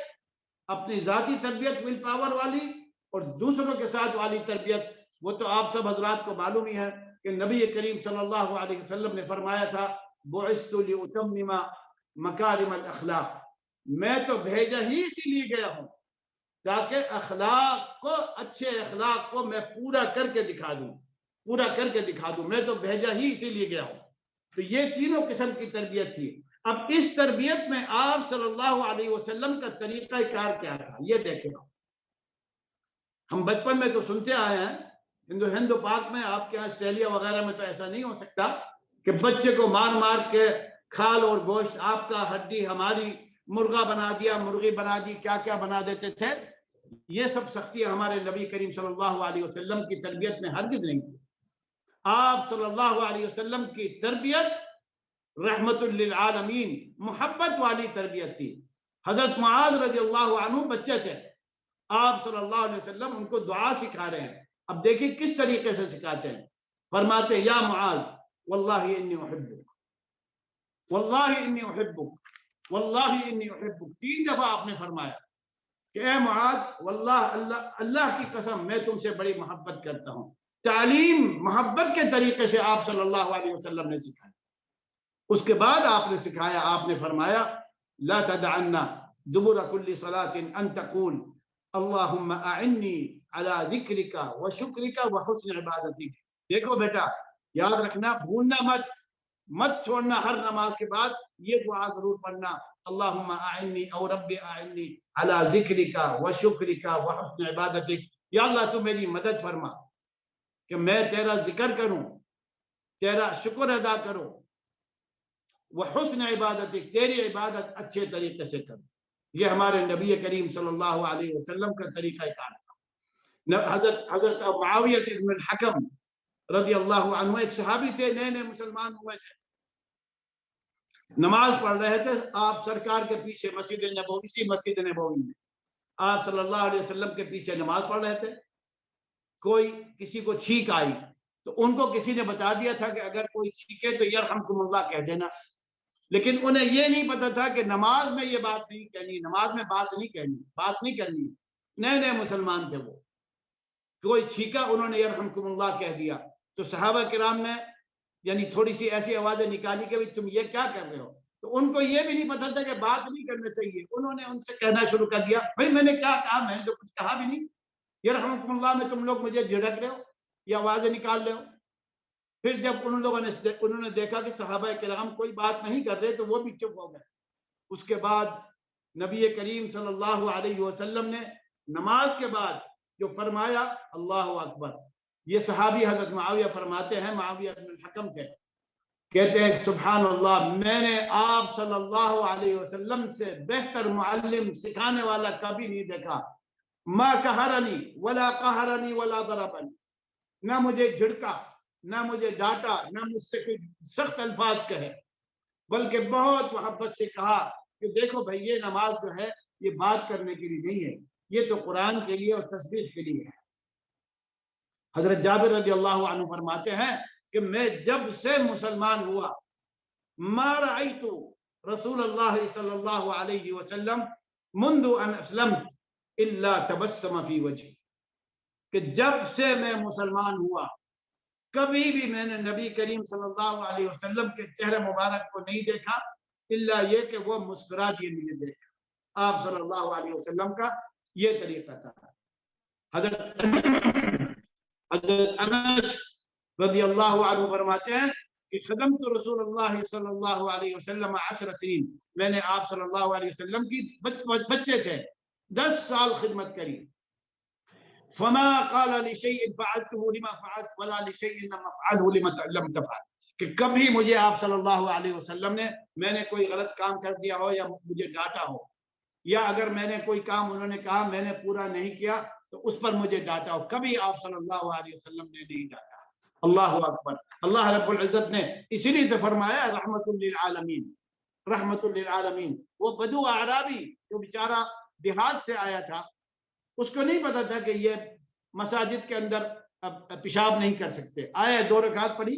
اپنی ذاتی تربیت ول پاور والی، اور دوسروں کے ساتھ والی تربیت. وہ تو آپ سب حضرات کو معلوم ہی ہے کہ نبی کریم صلی اللہ علیہ وسلم نے فرمایا تھا بعثت لأتمم مکارم الاخلاق، میں تو بھیجا ہی اسی لیے گیا ہوں تاکہ اخلاق کو، اچھے اخلاق کو میں پورا کر کے دکھا دوں، میں تو بھیجا ہی اسی لیے گیا ہوں. تو یہ تینوں قسم کی تربیت تھی. اب اس تربیت میں آپ صلی اللہ علیہ وسلم کا طریقہ کار کیا تھا یہ دیکھیں. ہم بچپن میں تو سنتے آئے ہیں، ہند و پاک میں، آپ کے آسٹریلیا وغیرہ میں تو ایسا نہیں ہو سکتا کہ بچے کو مار مار کے کھال اور گوشت آپ کا، ہڈی ہماری، مرغا بنا دیا، مرغی بنا دی، کیا کیا بنا دیتے تھے. یہ سب سختیاں ہمارے نبی کریم صلی اللہ علیہ وسلم کی تربیت میں ہرگز نہیں تھی. آپ صلی اللہ علیہ وسلم کی تربیت رحمت للعالمین، محبت والی تربیت تھی. حضرت معاذ رضی اللہ عنہ بچے تھے، آپ صلی اللہ علیہ وسلم ان کو دعا سکھا رہے ہیں. اب دیکھیں کس طریقے سے سکھاتے ہیں. فرماتے ہیں یا معاذ واللہ انی احبک، واللہ انی احبک، واللہ انی احبک. 3 دفعہ آپ نے فرمایا کہ اے معاذ، واللہ، اللہ کی قسم میں تم سے بڑی محبت کرتا ہوں. تعلیم محبت کے طریقے سے آپ صلی اللہ علیہ وسلم نے سکھایا. اس کے بعد آپ نے سکھایا، آپ نے فرمایا لا تدعنا دبر كل صلاة ان تقول اللہم اعنی علی ذکرک و شکرک و حسن عبادتک. دیکھو بیٹا یاد رکھنا، بھولنا مت چھوڑنا، ہر نماز کے بعد یہ دعا ضرور پڑھنا، اللہم اعنی او رب اعنی علی ذکرک و شکرک و حسن عبادتک. یا اللہ تو میری مدد فرما کہ میں تیرا ذکر کروں، تیرا شکر ادا کروں، وہ حسن عبادتک، تیری عبادت اچھے طریقے سے کروں. یہ ہمارے نبی کریم صلی اللہ علیہ وسلم کا طریقہ کار تھا. حضرت معاویہ بن الحکم رضی اللہ عنہ ایک صحابی تھے، نئے نئے مسلمان ہوئے تھے، نماز پڑھ رہے تھے آپ سرکار کے پیچھے مسجد نبوی، اسی مسجد نبوی میں آپ صلی اللہ علیہ وسلم کے پیچھے نماز پڑھ رہے تھے. کوئی کسی کو چھینک آئی تو ان کو کسی نے بتا دیا تھا کہ اگر کوئی چھینکے تو یرحمکم اللہ کہہ دینا، لیکن انہیں یہ نہیں پتا تھا کہ نماز میں یہ بات نہیں کہنی، نماز میں بات نہیں کرنی. نئے نئے مسلمان تھے وہ، کوئی چھینکا انہوں نے یرحمکم اللہ کہہ دیا تو صحابہ کرام نے یعنی تھوڑی سی ایسی آوازیں نکالی کہ تم یہ کیا کر رہے ہو. تو ان کو یہ بھی نہیں پتا تھا کہ بات نہیں کرنا چاہیے. انہوں نے ان سے کہنا شروع کر دیا بھائی میں نے کیا کہا، میں نے تو کچھ کہا بھی نہیں، یرحمکم اللہ میں تم لوگ مجھے جھڑک رہے ہو یا آوازیں نکال رہے ہو. پھر جب انہوں نے دیکھا کہ صحابہ کرام کوئی بات نہیں کر رہے تو وہ بھی چپ ہو گئے. اس کے بعد نبی کریم صلی اللہ علیہ وسلم نے نماز کے بعد جو فرمایا اللہ اکبر. یہ صحابی حضرت معاویہ فرماتے ہیں، معاویہ بن الحکم تھے، کہتے ہیں سبحان اللہ، میں نے آپ صلی اللہ علیہ وسلم سے بہتر معلم، سکھانے والا کبھی نہیں دیکھا. ما قہرنی ولا قہرنی ولا ضربنی، نہ مجھے جھڑکا، نہ مجھے ڈانٹا، نہ مجھ سے کوئی سخت الفاظ کہے، بلکہ بہت محبت سے کہا کہ دیکھو بھائی یہ نماز جو ہے یہ بات کرنے کے لیے نہیں ہے، یہ تو قرآن کے لیے اور تسبیح کے لیے ہے. حضرت جابر رضی اللہ عنہ فرماتے ہیں کہ میں جب سے مسلمان ہوا ما رأیت رسول اللہ صلی اللہ علیہ وسلم منذ ان اسلمت الا تبسم فی وجہی، کہ جب سے میں مسلمان ہوا کبھی بھی میں نے نبی کریم صلی اللہ علیہ وسلم کے چہرے مبارک کو نہیں دیکھا الا یہ کہ وہ مسکرا دیے مجھے دیکھا. آپ صلی اللہ علیہ وسلم کا یہ طریقہ تھا. حضرت انس رضی اللہ عنہ فرماتے ہیں کہ خدمت رسول اللہ صلی اللہ علیہ وسلم 10 سنین، میں نے آپ صلی اللہ علیہ وسلم کی بچے تھے 10 سال خدمت کری. فما قال لشيء فعلته لما فعلت ولا لشيء لم افعله لما لم تفعل، کہ کبھی مجھے آپ صلی اللہ علیہ وسلم نے میں نے کوئی غلط کام کر دیا ہو یا مجھے ڈانٹا ہو، یا اگر میں نے کوئی کام انہوں نے کہا میں نے پورا نہیں کیا تو اس پر مجھے ڈانٹا ہو، کبھی آپ صلی اللہ علیہ وسلم نے نہیں ڈانٹا. اللہ اکبر. اللہ رب العزت نے اسی لیے تو فرمایا رحمت للعالمین، رحمت للعالمین. وہ بدو اعرابی جو بیچارہ دیہات سے آیا تھا، اس کو نہیں پتا تھا کہ یہ مساجد کے اندر پیشاب نہیں کر سکتے. آیا 2 رکعت پڑھی،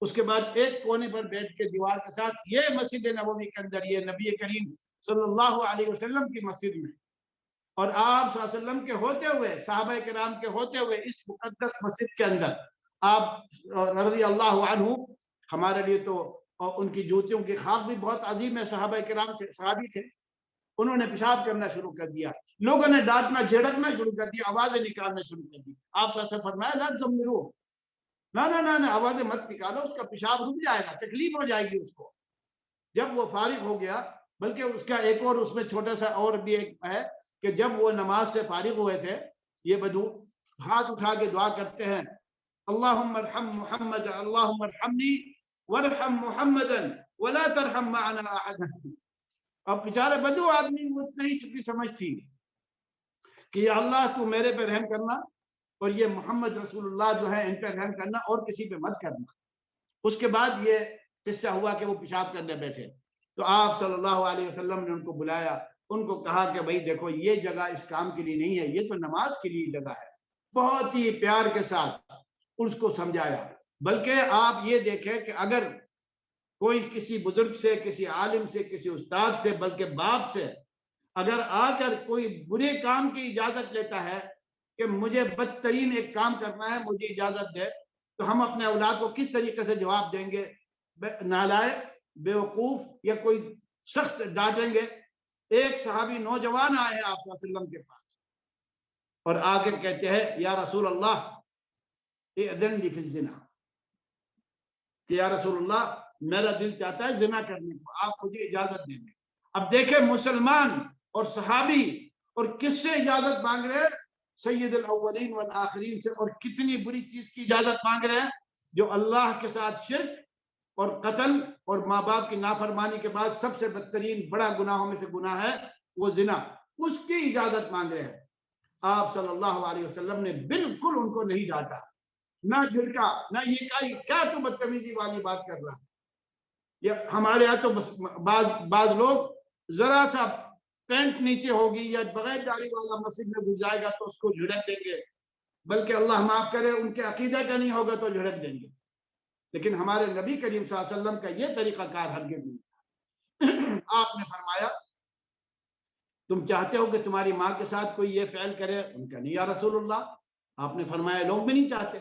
اس کے بعد ایک کونے پر بیٹھ کے دیوار کے ساتھ، یہ مسجد نبوی کے اندر، یہ نبی کریم صلی اللہ علیہ وسلم کی مسجد میں، اور آپ صلی اللہ علیہ وسلم کے ہوتے ہوئے، صحابہ کرام کے ہوتے ہوئے اس مقدس مسجد کے اندر آپ رضی اللہ عنہ، ہمارے لیے تو ان کی جوتیوں کی خاک بھی بہت عظیم ہے. صحابہ کرام تھے، صحابی تھے، انہوں نے پیشاب کرنا شروع کر دیا. لوگوں نے ڈانٹنا جھڑکنا شروع کر دیا، آوازیں نکالنا شروع کر دی. آپ صلی اللہ علیہ وسلم فرمایا لا تزمرو، نہ آوازیں مت نکالو، اس کا پیشاب رک جائے گا، تکلیف ہو جائے گی اس کو. جب وہ فارغ ہو گیا، بلکہ اس کا ایک اور اس میں چھوٹا سا اور بھی ایک ہے کہ جب وہ نماز سے فارغ ہوئے تھے، یہ بدو ہاتھ اٹھا کے دعا کرتے ہیں اللہم ارحم محمد، اللہم ارحمنی وارحم محمدا ولا ترحم معنا احدا. اب بیچارے بدو آدمی وہ اتنا ہی سمجھ تھی کہ یا اللہ تو میرے پہ رحم کرنا اور یہ محمد رسول اللہ جو ہے ان پہ رحم کرنا اور کسی پہ مت کرنا. اس کے بعد یہ قصہ ہوا کہ وہ پیشاب کرنے بیٹھے تو آپ صلی اللہ علیہ وسلم نے ان کو بلایا، ان کو کہا کہ بھائی دیکھو یہ جگہ اس کام کے لیے نہیں ہے، یہ تو نماز کے لیے جگہ ہے. بہت ہی پیار کے ساتھ اس کو سمجھایا. بلکہ آپ یہ دیکھیں کہ اگر کوئی کسی بزرگ سے، کسی عالم سے، کسی استاد سے، بلکہ باپ سے اگر آ کر کوئی برے کام کی اجازت لیتا ہے کہ مجھے بدترین ایک کام کرنا ہے، مجھے اجازت دے، تو ہم اپنے اولاد کو کس طریقے سے جواب دیں گے؟ نالائق، بیوقوف، یا کوئی سخت ڈانٹیں گے. ایک صحابی نوجوان آئے ہیں آپ صلی اللہ علیہ وسلم کے پاس اور آ کے کہتے ہیں یا رسول اللہ اذن لی فی الزنا، کہ یا رسول اللہ میرا دل چاہتا ہے زنا کرنے کو، آپ مجھے اجازت دے دیں. اب دیکھیں مسلمان اور صحابی اور کس سے اجازت مانگ رہے ہیں؟ سید الاولین والآخرین سے. اور کتنی بری چیز کی اجازت مانگ رہے ہیں؟ جو اللہ کے ساتھ شرک اور قتل اور ماں باپ کی نافرمانی کے بعد سب سے بدترین بڑا گناہوں میں سے گناہ ہے وہ زنا، اس کی اجازت مانگ رہے ہیں. آپ صلی اللہ علیہ وسلم نے بالکل ان کو نہیں ڈانٹا، نہ جھڑکا، نہ یہ کہا کیا تو بدتمیزی والی بات کر رہا ہے. یہ ہمارے یہاں تو بعض لوگ ذرا سا پینٹ نیچے ہوگی یا بغیر داڑھی والا مسجد میں گھس جائے گا تو اس کو جھڑک دیں گے، بلکہ اللہ معاف کرے ان کے عقیدہ کا نہیں ہوگا تو جھڑک دیں گے. لیکن ہمارے نبی کریم صلی اللہ علیہ وسلم کا یہ طریقہ کار ہرگز نہیں تھا. آپ نے فرمایا تم چاہتے ہو کہ تمہاری ماں کے ساتھ کوئی یہ فعل کرے؟ ان کا نہیں یا رسول اللہ. آپ نے فرمایا لوگ بھی نہیں چاہتے.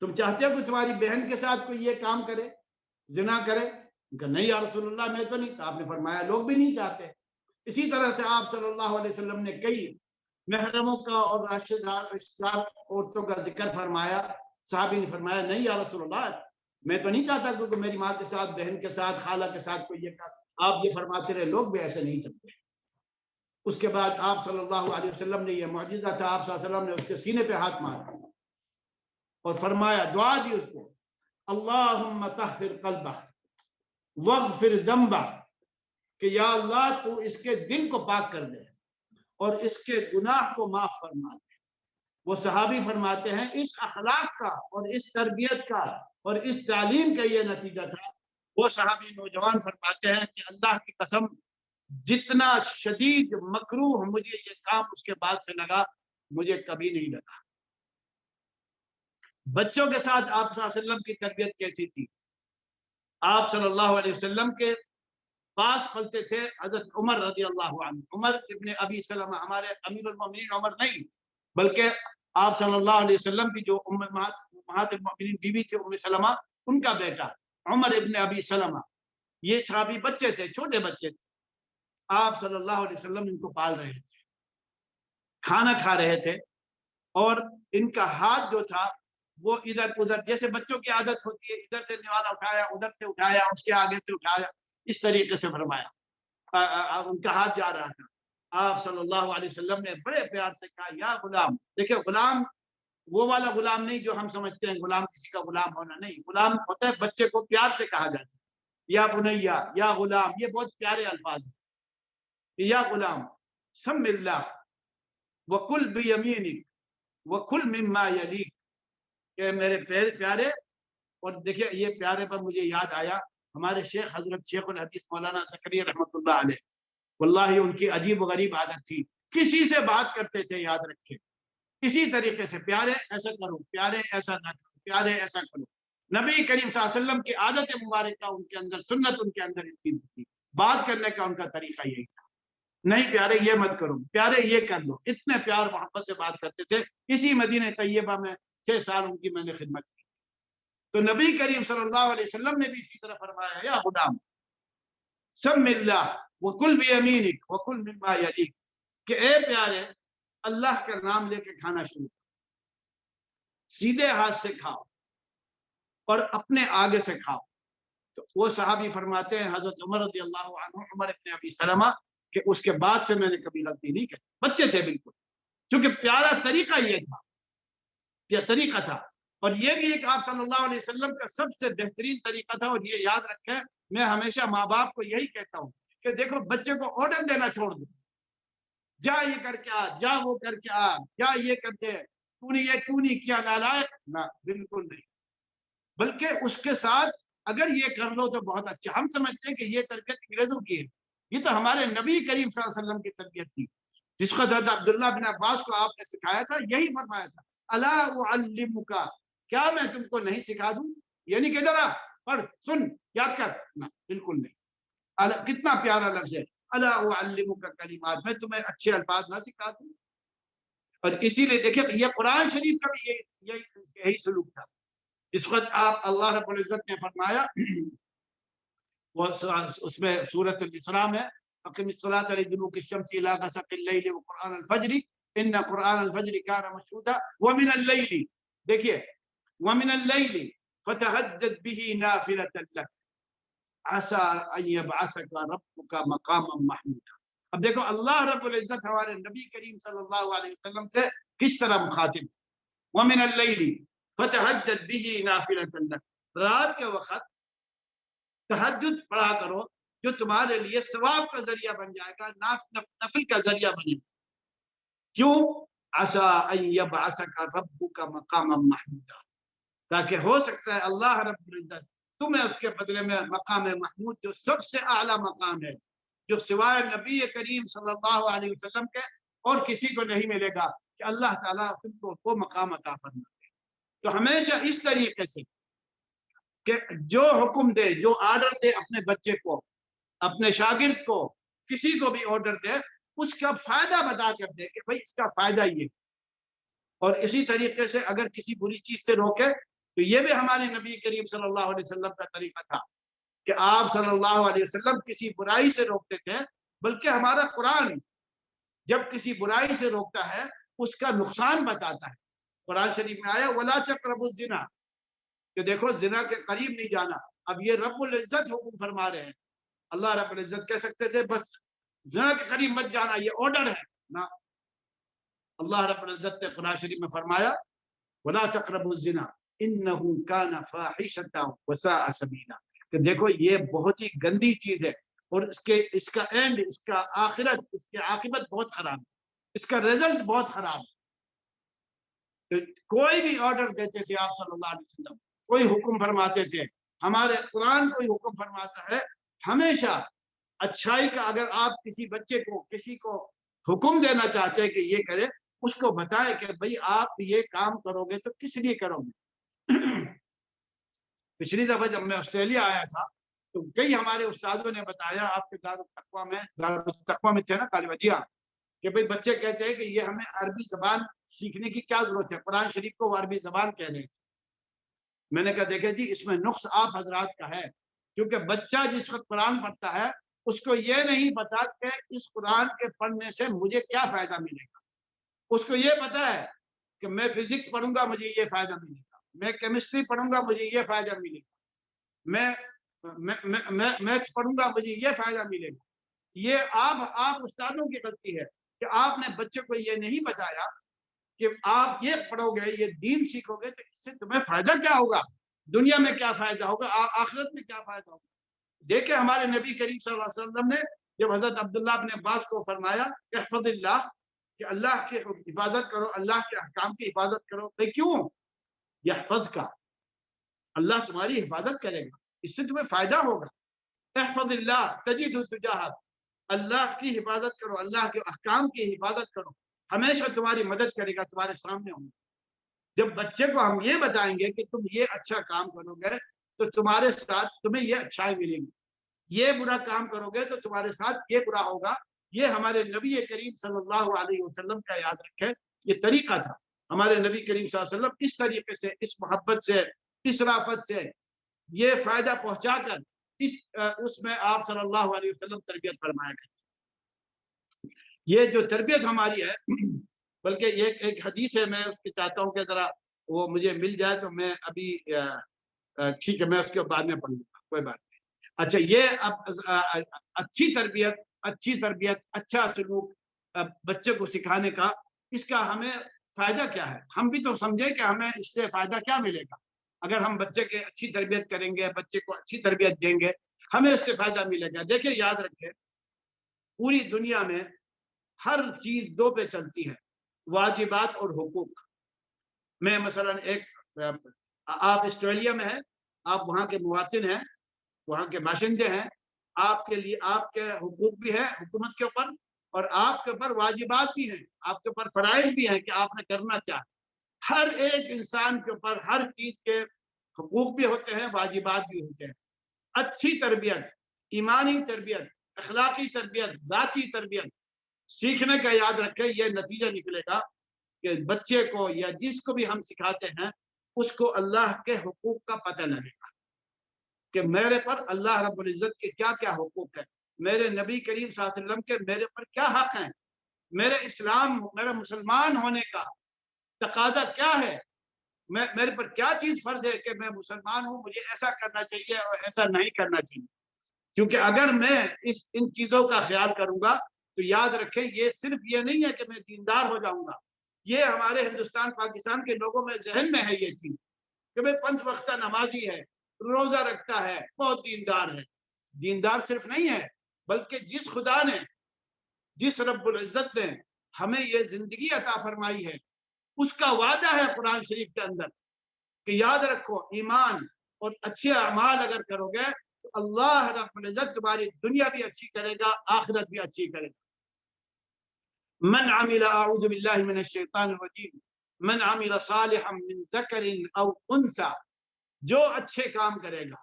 تم چاہتے ہو کہ تمہاری بہن کے ساتھ کوئی یہ کام کرے، زنا کرے؟ ان کا نہیں یا رسول اللہ میں تو نہیں. تو آپ نے فرمایا لوگ بھی نہیں چاہتے. اسی طرح سے آپ صلی اللہ علیہ وسلم نے کئی محرموں کا اور رشتہ دار عورتوں کا ذکر فرمایا. صحابی نے فرمایا نہیں یا رسول اللہ میں تو نہیں چاہتا کیونکہ میری ماں کے ساتھ، بہن کے ساتھ، خالہ کے ساتھ کوئی یہ کام. آپ یہ فرماتے رہے لوگ بھی ایسے نہیں چلتے. اس کے بعد آپ صلی اللہ علیہ وسلم نے یہ معجزہ تھا، آپ صلی اللہ علیہ وسلم نے اس کے سینے پہ ہاتھ مارا اور فرمایا، دعا دی اس کو اللہم طہر قلبہ واغفر ذنبہ، کہ یا اللہ تو اس کے دل کو پاک کر دے اور اس کے گناہ کو معاف فرما دے. وہ صحابی فرماتے ہیں اس اخلاق کا اور اس تربیت کا اور اس تعلیم کا یہ نتیجہ تھا. وہ صحابی نوجوان فرماتے ہیں کہ اللہ کی قسم جتنا شدید مکروہ مجھے یہ کام اس کے بعد سے لگا، مجھے کبھی نہیں لگا. بچوں کے ساتھ آپ صلی اللہ علیہ وسلم کی تربیت کیسی تھی؟ آپ صلی اللہ علیہ وسلم کے پاس پلتے تھے حضرت عمر رضی اللہ عنہ. عمر ابن ابی سلمہ، ہمارے امیر المومنین عمر نہیں بلکہ آپ صلی اللہ علیہ وسلم کی جو امہات المومنین بیوی تھی ام سلمہ، ان کا بیٹا عمر ابن ابی سلمہ. یہ صحابی بچے تھے، چھوٹے بچے تھے. آپ صلی اللہ علیہ وسلم ان کو پال رہے تھے، کھانا کھا رہے تھے، اور ان کا ہاتھ جو تھا وہ ادھر ادھر، جیسے بچوں کی عادت ہوتی ہے، ادھر سے نوالا اٹھایا، ادھر سے اٹھایا، اس کے آگے سے اٹھایا، اس طریقے سے فرمایا ان کا ہاتھ جا رہا تھا۔ آپ صلی اللہ علیہ وسلم نے بڑے پیار سے کہا یا غلام۔ دیکھیں غلام وہ والا غلام نہیں جو ہم سمجھتے ہیں غلام کسی کا غلام ہونا، نہیں، غلام ہوتا ہے بچے کو پیار سے کہا جاتا ہے، یا بنیا، یا غلام، یہ بہت پیارے الفاظ ہیں۔ یا غلام سم اللہ وکل بیمینک وکل مما یلیک، کہ میرے پیارے، اور دیکھیں یہ پیارے پر مجھے یاد آیا ہمارے شیخ حضرت شیخ الحدیث مولانا زکریا رحمۃ اللہ علیہ، واللہ ان کی عجیب و غریب عادت تھی، کسی سے بات کرتے تھے یاد رکھے اسی طریقے سے، پیارے ایسا کرو، پیارے ایسا نہ کرو، پیارے ایسا کرو۔ نبی کریم صلی اللہ علیہ وسلم کی عادت مبارکہ ان کے اندر، سنت ان کے اندر اس چیز تھی، بات کرنے کا ان کا طریقہ یہی تھا، نہیں پیارے یہ مت کرو، پیارے یہ کر لو، اتنے پیار محبت سے بات کرتے تھے۔ اسی مدینہ طیبہ میں 6 سال ان کی میں نے خدمت کی، تو نبی کریم صلی اللہ علیہ وسلم نے بھی اسی طرح فرمایا یا غلام سم اللہ وکل بیمینک وکل مما یلیک، کہ اے پیارے اللہ کا نام لے کے کھانا شروع کرو، سیدھے ہاتھ سے کھاؤ اور اپنے آگے سے کھاؤ۔ تو وہ صحابی فرماتے ہیں حضرت عمر رضی اللہ عنہ، عمر ابن ابی سلمہ، کہ اس کے بعد سے میں نے کبھی غلطی نہیں کی، بچے تھے بالکل، کیونکہ پیارا طریقہ یہ تھا، یہ طریقہ تھا، اور یہ بھی ایک آپ صلی اللہ علیہ وسلم کا سب سے بہترین طریقہ تھا۔ اور یہ یاد رکھیں، میں ہمیشہ ماں باپ کو یہی کہتا ہوں کہ دیکھو بچے کو آرڈر دینا چھوڑ دو، جا یہ کر کے آ، جا وہ کر کے آ، جا یہ کر دے، تو نے یہ کیوں نہیں کیا نالائق، نہ بالکل نہیں، بلکہ اس کے ساتھ اگر یہ کر لو تو بہت اچھا۔ ہم سمجھتے ہیں کہ یہ تربیت انگریزوں کی ہے، یہ تو ہمارے نبی کریم صلی اللہ علیہ وسلم کی تربیت تھی، جس کو حضرت عبداللہ بن عباس کو آپ نے سکھایا تھا، یہی فرمایا تھا الا اعلمک، کیا میں تم کو نہیں سکھا دوں، یعنی کہ ادھر آ، پڑھ، سن، یاد کر، نہ بالکل نہیں۔ کتنا پیارا لفظ ہے، الا اعلمک کلمات، میں تمہیں اچھے الفاظ نہ سکھا دوں۔ اور اسی لیے دیکھیں یہ قرآن شریف کا بھی یہی سلوک تھا۔ اس وقت آپ اللہ رب العزت نے فرمایا، اس میں سورۃ الاسراء میں اقم الصلاۃ لدلوک الشمس الی غسق اللیل وقرآن الفجر ان قرآن الفجر کان مشہودا ومن اللیل، دیکھیے ومن اللیل فتہجد به نافلۃ لک عسى ان يبعثك ربك مقاما محمودا۔ اب دیکھو اللہ رب العزت ہمارے نبی کریم صلی اللہ علیہ وسلم سے کس طرح مخاطب، ومن اللیل فتہجد به نافلۃ لک، رات کے وقت تہجد پڑھا کرو جو تمہارے لیے ثواب کا ذریعہ بن جائے گا، نفل کا ذریعہ بنے گا۔ کیوں؟ عسى ان يبعثك ربك مقاما محمودا، تاکہ ہو سکتا ہے اللہ رب العزت تمہیں اس کے بدلے میں مقام محمود، جو سب سے اعلیٰ مقام ہے، جو سوائے نبی کریم صلی اللہ علیہ وسلم کے اور کسی کو نہیں ملے گا، کہ اللہ تعالیٰ تم کو وہ مقام عطا فرمائے۔ تو ہمیشہ اس طریقے سے کہ جو حکم دے، جو آرڈر دے اپنے بچے کو، اپنے شاگرد کو، کسی کو بھی آرڈر دے، اس کا فائدہ بتا کر دے کہ بھائی اس کا فائدہ یہ، اور اسی طریقے سے اگر کسی بری چیز سے روکے، تو یہ بھی ہمارے نبی کریم صلی اللہ علیہ وسلم کا طریقہ تھا کہ آپ صلی اللہ علیہ وسلم کسی برائی سے روکتے تھے، بلکہ ہمارا قرآن جب کسی برائی سے روکتا ہے اس کا نقصان بتاتا ہے۔ قرآن شریف میں آیا وَلَا تَقْرَبُوا الزِّنَا، کہ دیکھو زنا کے قریب نہیں جانا۔ اب یہ رب العزت حکم فرما رہے ہیں، اللہ رب العزت کہہ سکتے تھے بس زنا کے قریب مت جانا، یہ آرڈر ہے، نہ، اللہ رب العزت نے قرآن شریف میں فرمایا وَلَا تَقْرَبُوا الزِّنَا إِنَّهُ كَانَ فَاحِشَةً وَسَاءَ سَبِيلًا، کہ دیکھو یہ بہت ہی گندی چیز ہے، اور اس کا اینڈ، اس کا آخرت، اس کی عاقبت بہت خراب ہے، اس کا رزلٹ بہت خراب ہے۔ کوئی بھی آرڈر دیتے تھے آپ صلی اللہ علیہ وسلم، کوئی حکم فرماتے تھے، ہمارے قرآن کوئی حکم فرماتا ہے، ہمیشہ اچھائی کا، اگر آپ کسی بچے کو، کسی کو حکم دینا چاہتے ہیں کہ یہ کرے، اس کو بتائے کہ بھئی آپ یہ کام کرو گے تو کس لیے کرو گے۔ پچھلی دفعہ جب میں آسٹریلیا آیا تھا تو کئی ہمارے استادوں نے بتایا، آپ کے دارالتقویٰ میں تھے نا کالوجیا، کہ بھئی بچے کہتے ہیں کہ یہ ہمیں عربی زبان سیکھنے کی کیا ضرورت ہے، قرآن شریف کو وہ عربی زبان کہہ رہے تھے۔ میں نے کہا دیکھیں جی اس میں نقص آپ حضرات کا ہے، کیونکہ بچہ جس وقت قرآن پڑھتا ہے اس کو یہ نہیں پتا کہ اس قرآن کے پڑھنے سے مجھے کیا فائدہ ملے گا. اس کو یہ پتا ہے کہ میں فزکس پڑھوں گا مجھے یہ فائدہ ملے گا, میں کیمسٹری پڑھوں گا مجھے یہ فائدہ ملے گا, میں میتھس پڑھوں گا مجھے یہ فائدہ ملے گا. یہ آپ استادوں کی غلطی ہے کہ آپ نے بچے کو یہ نہیں بتایا کہ آپ یہ پڑھو گے, یہ دین سیکھو گے تو اس سے تمہیں فائدہ کیا ہوگا, دنیا میں کیا فائدہ ہوگا, آخرت میں کیا فائدہ ہوگا. دیکھیں ہمارے نبی کریم صلی اللہ علیہ وسلم نے جب حضرت عبداللہ بن عباس کو فرمایا کہ احفظ اللہ, کہ اللہ کی حفاظت کرو, اللہ کے احکام کی حفاظت کرو. بھائی کیوں؟ یحفظ کا, اللہ تمہاری حفاظت کرے گا, اس سے تمہیں فائدہ ہوگا. احفظ اللہ تجدہ تجاہک, اللہ کی حفاظت کرو, اللہ کے احکام کی حفاظت کرو, ہمیشہ تمہاری مدد کرے گا, تمہارے سامنے ہوں. جب بچے کو ہم یہ بتائیں گے کہ تم یہ اچھا کام کرو گے تو تمہارے ساتھ تمہیں یہ اچھائی ملے گی, یہ برا کام کرو گے تو تمہارے ساتھ یہ برا ہوگا. یہ ہمارے نبی کریم صلی اللہ علیہ وسلم کا یاد رکھے یہ طریقہ تھا. ہمارے نبی کریم صلی اللہ علیہ وسلم اس طریقے سے, اس محبت سے, اس رافت سے یہ فائدہ پہنچا کر اس میں آپ صلی اللہ علیہ وسلم تربیت فرمایا کرتے. یہ جو تربیت ہماری ہے, بلکہ یہ ایک حدیث ہے, میں اس کے چاہتا ہوں کہ ذرا وہ مجھے مل جائے تو میں ابھی ٹھیک ہے میں اس کے بعد میں پڑھ لوں گا, کوئی بات نہیں. اچھا, یہ اب اچھی تربیت اچھا سلوک بچے کو سکھانے کا, اس کا ہمیں فائدہ کیا ہے؟ ہم بھی تو سمجھیں کہ ہمیں اس سے فائدہ کیا ملے گا. اگر ہم بچے کے اچھی تربیت کریں گے, بچے کو اچھی تربیت دیں گے, ہمیں اس سے فائدہ ملے گا. دیکھیں یاد رکھیں, پوری دنیا میں ہر چیز دو پہ چلتی ہے, واجبات اور حقوق. میں مثلا آپ آسٹریلیا میں ہیں, آپ وہاں کے مواطن ہیں, وہاں کے باشندے ہیں, آپ کے لیے آپ کے حقوق بھی ہیں حکومت کے اوپر, اور آپ کے اوپر واجبات بھی ہیں, آپ کے اوپر فرائض بھی ہیں کہ آپ نے کرنا کیا. ہر ایک انسان کے اوپر ہر چیز کے حقوق بھی ہوتے ہیں, واجبات بھی ہوتے ہیں. اچھی تربیت, ایمانی تربیت, اخلاقی تربیت, ذاتی تربیت سیکھنے کا یاد رکھیں, یہ نتیجہ نکلے گا کہ بچے کو یا جس کو بھی ہم سکھاتے ہیں اس کو اللہ کے حقوق کا پتہ لگے گا کہ میرے پر اللہ رب العزت کے کیا کیا حقوق ہیں, میرے نبی کریم صلی اللہ علیہ وسلم کے میرے پر کیا حق ہیں, میرے اسلام, میرا مسلمان ہونے کا تقاضا کیا ہے, میرے پر کیا چیز فرض ہے کہ میں مسلمان ہوں, مجھے ایسا کرنا چاہیے اور ایسا نہیں کرنا چاہیے. کیونکہ اگر میں ان چیزوں کا خیال کروں گا تو یاد رکھیں یہ صرف یہ نہیں ہے کہ میں دیندار ہو جاؤں گا. یہ ہمارے ہندوستان پاکستان کے لوگوں میں ذہن میں ہے یہ چیز کہ میں 5 وقتہ نمازی ہے, روزہ رکھتا ہے, بہت دیندار ہے. دیندار صرف نہیں ہے, بلکہ جس خدا نے, جس رب العزت نے ہمیں یہ زندگی عطا فرمائی ہے, اس کا وعدہ ہے قرآن شریف کے اندر کہ یاد رکھو ایمان اور اچھے اعمال اگر کرو گے تو اللہ رب العزت تمہاری دنیا بھی اچھی کرے گا, آخرت بھی اچھی کرے گا. من عمل اعوذ باللہ من الشیطان الرجیم من عمل صالحا من ذکر او انثى, جو اچھے کام کرے گا,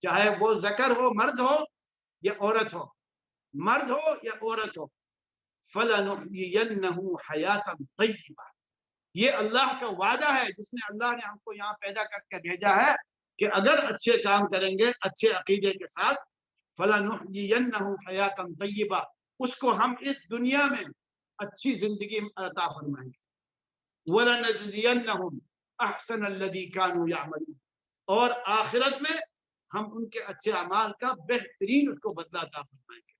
چاہے وہ ذکر ہو, مرد ہو یا عورت ہو, مرد ہو یا عورت ہو, فلنحیینہ حیاتا طیبہ. یہ اللہ کا وعدہ ہے جس نے اللہ نے ہم کو یہاں پیدا کر کے بھیجا ہے کہ اگر اچھے کام کریں گے اچھے عقیدے کے ساتھ, فلنحیینہ حیاتا طیبہ, اس کو ہم اس دنیا میں اچھی زندگی عطا فرمائیں گے. وَلَنَجْزِيَنَّهُمْ أَحْسَنَ الَّذِي كَانُوا يَعْمَلُونَ, اور آخرت میں ہم ان کے اچھے اعمال کا بہترین اس کو بدلہ عطا فرمائیں گے.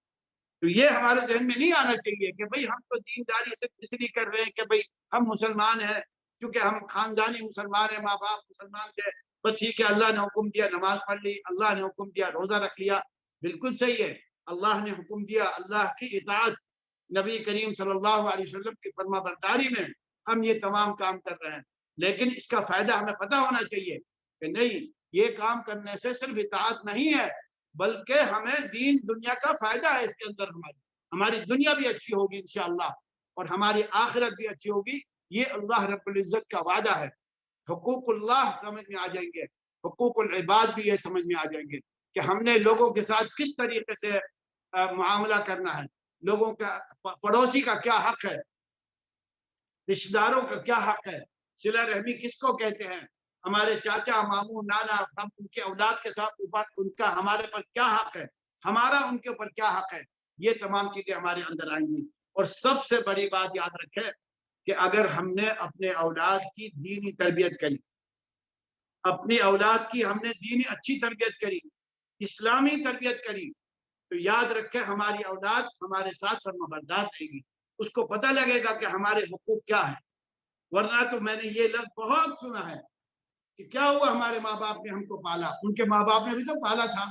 تو یہ ہمارے ذہن میں نہیں آنا چاہیے کہ بھئی ہم تو دینداری سے اس لیے کر رہے ہیں کہ بھئی ہم مسلمان ہیں, کیونکہ ہم خاندانی مسلمان ہیں, ماں باپ مسلمان تھے, تو ٹھیک ہے اللہ نے حکم دیا نماز پڑھ لی, اللہ نے حکم دیا روزہ رکھ لیا, بالکل صحیح ہے. اللہ نے حکم دیا, اللہ کی اطاعت, نبی کریم صلی اللہ علیہ وسلم کی فرما برداری میں ہم یہ تمام کام کر رہے ہیں. لیکن اس کا فائدہ ہمیں پتہ ہونا چاہیے کہ نہیں, یہ کام کرنے سے صرف اطاعت نہیں ہے بلکہ ہمیں دین دنیا کا فائدہ ہے. اس کے اندر ہماری دنیا بھی اچھی ہوگی انشاءاللہ, اور ہماری آخرت بھی اچھی ہوگی. یہ اللہ رب العزت کا وعدہ ہے. حقوق اللہ سمجھ میں آ جائیں گے, حقوق العباد بھی یہ سمجھ میں آ جائیں گے کہ ہم نے لوگوں کے ساتھ کس طریقے سے معاملہ کرنا ہے, لوگوں کا, پڑوسی کا کیا حق ہے, رشتہ داروں کا کیا حق ہے, صلہ رحمی کس کو کہتے ہیں, ہمارے چاچا, ماموں, نانا, ہم ان کے اولاد کے ساتھ اوپر ان کا ہمارے پر کیا حق ہے, ہمارا ان کے اوپر کیا حق ہے، یہ تمام چیزیں ہمارے اندر آئیں گی۔ اور سب سے بڑی بات یاد رکھیں کہ اگر ہم نے اپنے اولاد کی دینی تربیت کری، اپنی اولاد کی ہم نے دینی اچھی تربیت کری، اسلامی تربیت کری، تو یاد رکھیں ہماری اولاد ہمارے ساتھ فرمانبردار رہے گی، اس کو پتہ لگے گا کہ ہمارے حقوق کیا ہیں۔ ورنہ تو میں نے یہ لفظ بہت سنا ہے کہ کیا ہوا ہمارے ماں باپ نے ہم کو پالا، ان کے ماں باپ نے بھی تو پالا تھا،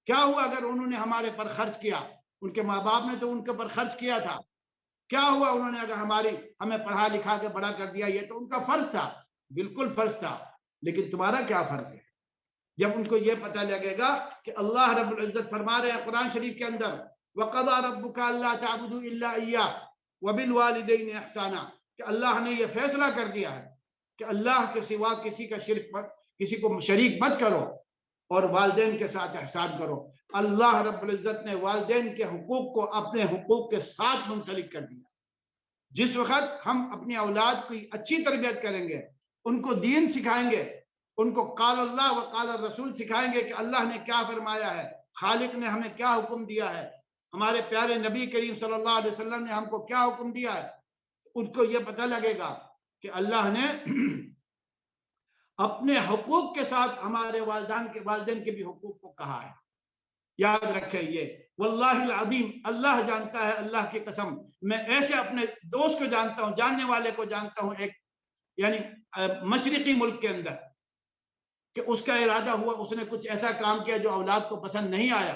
کیا ہوا اگر انہوں نے ہمارے پر خرچ کیا، ان کے ماں باپ نے تو ان کے پر خرچ کیا تھا، کیا ہوا انہوں نے اگر ہمیں پڑھا لکھا کے بڑا کر دیا، یہ تو ان کا فرض تھا، بالکل فرض تھا، لیکن تمہارا کیا فرض ہے؟ جب ان کو یہ پتہ لگے گا کہ اللہ رب العزت فرما رہے ہیں قرآن شریف کے اندر وَقَضَىٰ رَبُّكَ أَلَّا تَعْبُدُوا إِلَّا إِيَّاهُ وَبِالْوَالِدَيْنِ إِحْسَانًا، کہ اللہ نے یہ فیصلہ کر دیا ہے کہ اللہ کے سوا کسی کا شرک مت، کسی کو شریک مت کرو، اور والدین کے ساتھ احسان کرو۔ اللہ رب العزت نے والدین کے حقوق کو اپنے حقوق کے ساتھ منسلک کر دیا۔ جس وقت ہم اپنی اولاد کی اچھی تربیت کریں گے، ان کو دین سکھائیں گے، ان کو قال اللہ و قال الرسول سکھائیں گے کہ اللہ نے کیا فرمایا ہے، خالق نے ہمیں کیا حکم دیا ہے، ہمارے پیارے نبی کریم صلی اللہ علیہ وسلم نے ہم کو کیا حکم دیا ہے، ان کو یہ پتہ لگے گا کہ اللہ نے اپنے حقوق کے ساتھ ہمارے والدین کے بھی حقوق کو کہا ہے۔ یاد رکھیں یہ، واللہ العظیم، اللہ جانتا ہے، اللہ کی قسم، میں ایسے اپنے دوست کو جانتا ہوں، جاننے والے کو جانتا ہوں، ایک یعنی مشرقی ملک کے اندر، کہ اس کا ارادہ ہوا، اس نے کچھ ایسا کام کیا جو اولاد کو پسند نہیں آیا،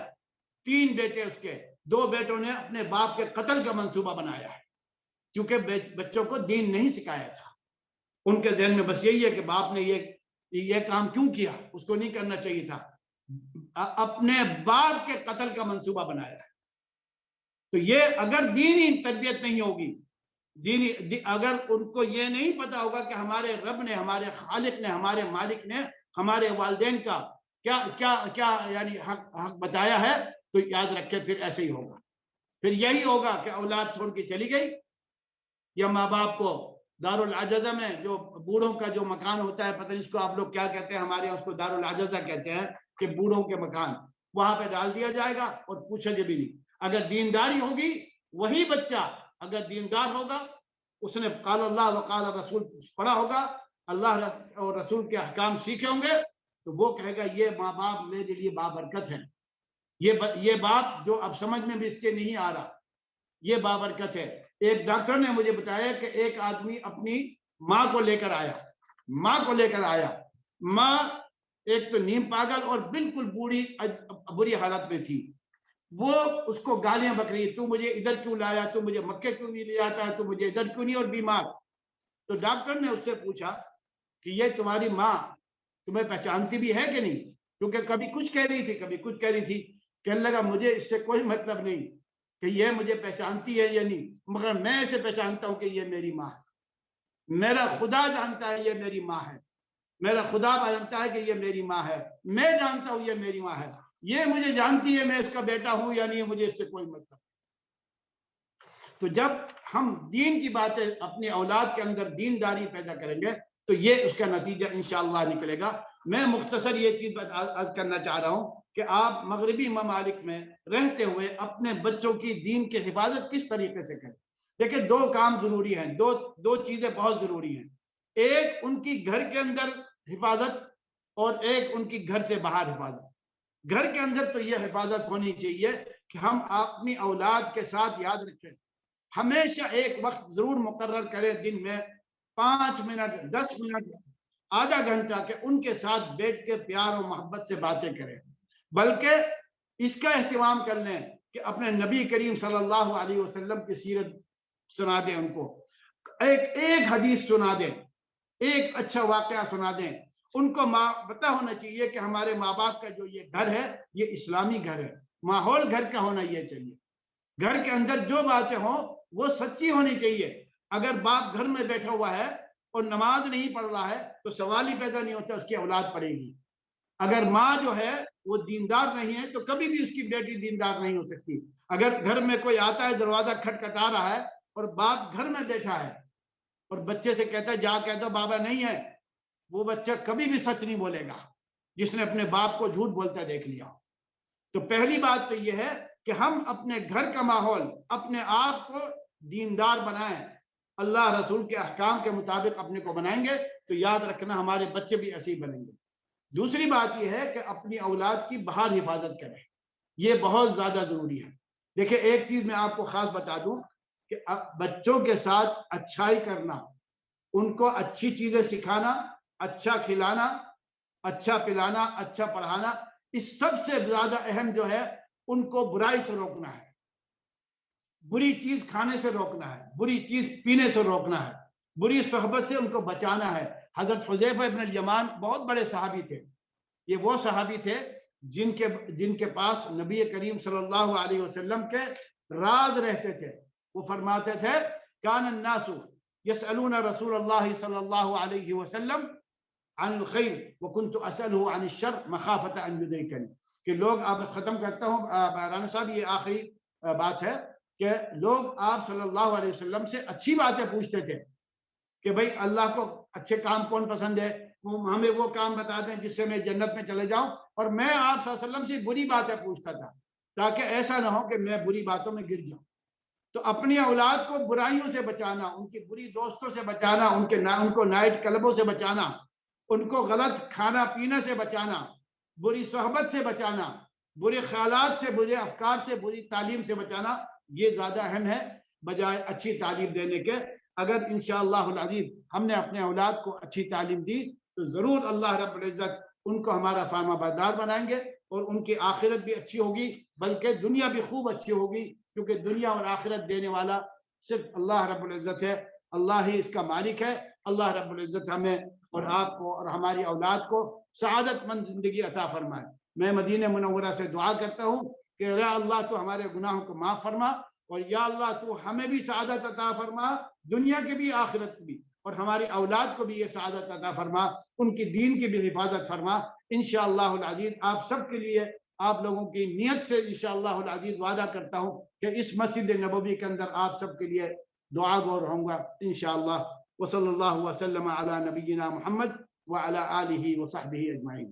3 بیٹے اس کے، 2 بیٹوں نے اپنے باپ کے قتل کا منصوبہ بنایا ہے، کیونکہ بچوں کو دین نہیں سکھایا تھا۔ ان کے ذہن میں بس یہی ہے کہ باپ نے یہ کام کیوں کیا، اس کو نہیں کرنا چاہیے تھا، اپنے باپ کے قتل کا منصوبہ بنایا ہے۔ تو یہ اگر دینی تربیت نہیں ہوگی، اگر ان کو یہ نہیں پتا ہوگا کہ ہمارے رب نے، ہمارے خالق نے، ہمارے مالک نے ہمارے والدین کا کیا یعنی حق بتایا ہے، تو یاد رکھے پھر ایسے ہی ہوگا، پھر یہی ہوگا کہ اولاد چھوڑ کے چلی گئی، یا ماں باپ کو دارالعجزہ میں، جو بوڑھوں کا جو مکان ہوتا ہے، پتہ نہیں اس کو آپ لوگ کیا کہتے ہیں، ہمارے یہاں اس کو دارالعجزہ کہتے ہیں، کہ بوڑھوں کے مکان، وہاں پہ ڈال دیا جائے گا اور پوچھے گے بھی نہیں۔ اگر دینداری ہوگی، وہی بچہ اگر دیندار ہوگا، اس نے قال اللہ و قال رسول پڑھا ہوگا، اللہ اور رسول کے احکام سیکھے ہوں گے، تو وہ کہے گا یہ ماں باپ میرے لیے بابرکت ہے، یہ بات جو اب سمجھ میں بھی اس کے نہیں آ رہا، یہ بابرکت ہے۔ ایک ڈاکٹر نے مجھے بتایا کہ ایک آدمی اپنی ماں کو لے کر آیا، ماں ایک تو نیم پاگل اور بالکل بری حالت میں تھی، وہ اس کو گالیاں بک رہی، تو مجھے ادھر کیوں لایا، تو مجھے مکے کیوں نہیں لے آتا ہے، تو مجھے ادھر کیوں نہیں، اور بیمار۔ تو ڈاکٹر نے اس سے پوچھا کہ یہ تمہاری ماں تمہیں پہچانتی بھی ہے کہ نہیں، کیونکہ کبھی کچھ کہہ رہی تھی، کبھی کچھ کہہ رہی تھی، کہنے لگا مجھے اس سے کوئی مطلب نہیں کہ یہ مجھے پہچانتی ہے یا نہیں، مگر میں اسے پہچانتا ہوں کہ یہ میری ماں ہے، میرا خدا جانتا ہے یہ میری ماں ہے، میرا خدا جانتا ہے کہ یہ میری ماں ہے، میں جانتا ہوں یہ میری ماں ہے، یہ مجھے جانتی ہے میں اس کا بیٹا ہوں یا نہیں، مجھے اس سے کوئی مطلب۔ تو جب ہم دین کی باتیں اپنی اولاد کے اندر دینداری پیدا کریں گے، تو یہ اس کا نتیجہ انشاءاللہ نکلے گا۔ میں مختصر یہ چیز عرض کرنا چاہ رہا ہوں کہ آپ مغربی ممالک میں رہتے ہوئے اپنے بچوں کی دین کی حفاظت کس طریقے سے کریں۔ دیکھیں 2 کام ضروری ہیں، دو چیزیں بہت ضروری ہیں، ایک ان کی گھر کے اندر حفاظت اور ایک ان کی گھر سے باہر حفاظت۔ گھر کے اندر تو یہ حفاظت ہونی چاہیے کہ ہم اپنی اولاد کے ساتھ، یاد رکھیں، ہمیشہ ایک وقت ضرور مقرر کریں دن میں 5 منٹ 10 منٹ آدھا گھنٹہ کہ ان کے ساتھ بیٹھ کے پیار و محبت سے باتیں کریں، بلکہ اس کا اہتمام کر لیں کہ اپنے نبی کریم صلی اللہ علیہ وسلم کی سیرت سنا دیں، ان کو ایک حدیث سنا دیں، ایک اچھا واقعہ سنا دیں، ان کو پتہ ہونا چاہیے کہ ہمارے ماں باپ کا جو یہ گھر ہے یہ اسلامی گھر ہے، ماحول گھر کا ہونا یہ چاہیے، گھر کے اندر جو باتیں ہوں وہ سچی ہونی چاہیے۔ اگر باپ گھر میں بیٹھا ہوا ہے اور نماز نہیں پڑھ رہا ہے تو سوال ہی پیدا نہیں ہوتا اس کی اولاد پڑھے گی۔ اگر ماں جو ہے وہ دیندار نہیں ہے تو کبھی بھی اس کی بیٹی دیندار نہیں ہو سکتی۔ اگر گھر میں کوئی آتا ہے دروازہ کھٹکھٹا رہا ہے اور باپ گھر میں بیٹھا ہے اور بچے سے کہتا ہے جا کہہ دو بابا نہیں ہے، وہ بچہ کبھی بھی سچ نہیں بولے گا جس نے اپنے باپ کو جھوٹ بولتا دیکھ لیا۔ تو پہلی بات تو یہ ہے کہ ہم اپنے گھر کا ماحول اپنے آپ کو دیندار بنائیں، اللہ رسول کے احکام کے مطابق اپنے کو بنائیں گے تو یاد رکھنا ہمارے بچے بھی ایسے ہی بنیں گے۔ دوسری بات یہ ہے کہ اپنی اولاد کی باہر حفاظت کریں، یہ بہت زیادہ ضروری ہے۔ دیکھیں ایک چیز میں آپ کو خاص بتا دوں کہ بچوں کے ساتھ اچھائی کرنا، ان کو اچھی چیزیں سکھانا، اچھا کھلانا، اچھا پلانا، اچھا پڑھانا، اس سب سے زیادہ اہم جو ہے ان کو برائی سے روکنا ہے، بری چیز کھانے سے روکنا ہے، بری چیز پینے سے روکنا ہے، بری صحبت سے ان کو بچانا ہے۔ حضرت حذیفہ ابن الیمان بہت بڑے صحابی تھے، یہ وہ صحابی تھے جن کے پاس نبی کریم صلی اللہ علیہ وسلم کے راز رہتے تھے۔ وہ فرماتے تھے کان الناس یسألون رسول اللہ صلی اللہ علیہ وسلم عن الخیر وکنت اسألہ عن الشر مخافۃ ان یدرکنی، کہ لوگ، آپ ختم کرتا ہوں رانا صاحب، یہ آخری بات ہے کہ لوگ آپ صلی اللہ علیہ وسلم سے اچھی باتیں پوچھتے تھے کہ بھئی اللہ کو اچھے کام کون پسند ہے، ہمیں وہ کام بتا دیں جس سے میں جنت میں چلے جاؤں، اور میں آپ صلی اللہ علیہ وسلم سے بری باتیں پوچھتا تھا تاکہ ایسا نہ ہو کہ میں بری باتوں میں گر جاؤں۔ تو اپنی اولاد کو برائیوں سے بچانا، ان کی بری دوستوں سے بچانا، ان کو نائٹ کلبوں سے بچانا، ان کو غلط کھانا پینے سے بچانا، بری صحبت سے بچانا، برے خیالات سے، برے افکار سے، بری تعلیم سے بچانا، یہ زیادہ اہم ہے بجائے اچھی تعلیم دینے کے۔ اگر انشاءاللہ العزیز ہم نے اپنے اولاد کو اچھی تعلیم دی تو ضرور اللہ رب العزت ان کو ہمارا فرما بردار بنائیں گے، اور ان کی آخرت بھی اچھی ہوگی، بلکہ دنیا بھی خوب اچھی ہوگی، کیونکہ دنیا اور آخرت دینے والا صرف اللہ رب العزت ہے، اللہ ہی اس کا مالک ہے۔ اللہ رب العزت ہمیں اور آپ کو اور ہماری اولاد کو سعادت مند زندگی عطا فرمائے۔ میں مدینہ منورہ سے دعا کرتا ہوں کہ یا اللہ تو ہمارے گناہوں کو معاف فرما، اور یا اللہ تو ہمیں بھی سعادت عطا فرما، دنیا کی بھی آخرت کی بھی، اور ہماری اولاد کو بھی یہ سعادت عطا فرما، ان کی دین کی بھی حفاظت فرما۔ انشاءاللہ العزیز آپ سب کے لیے، آپ لوگوں کی نیت سے انشاءاللہ العزیز وعدہ کرتا ہوں کہ اس مسجد نبوی کے اندر آپ سب کے لیے دعا گو رہوں گا انشاءاللہ۔ وصلی اللہ وسلم علی نبینا محمد وعلی آلہ وصحبہ اجمعین۔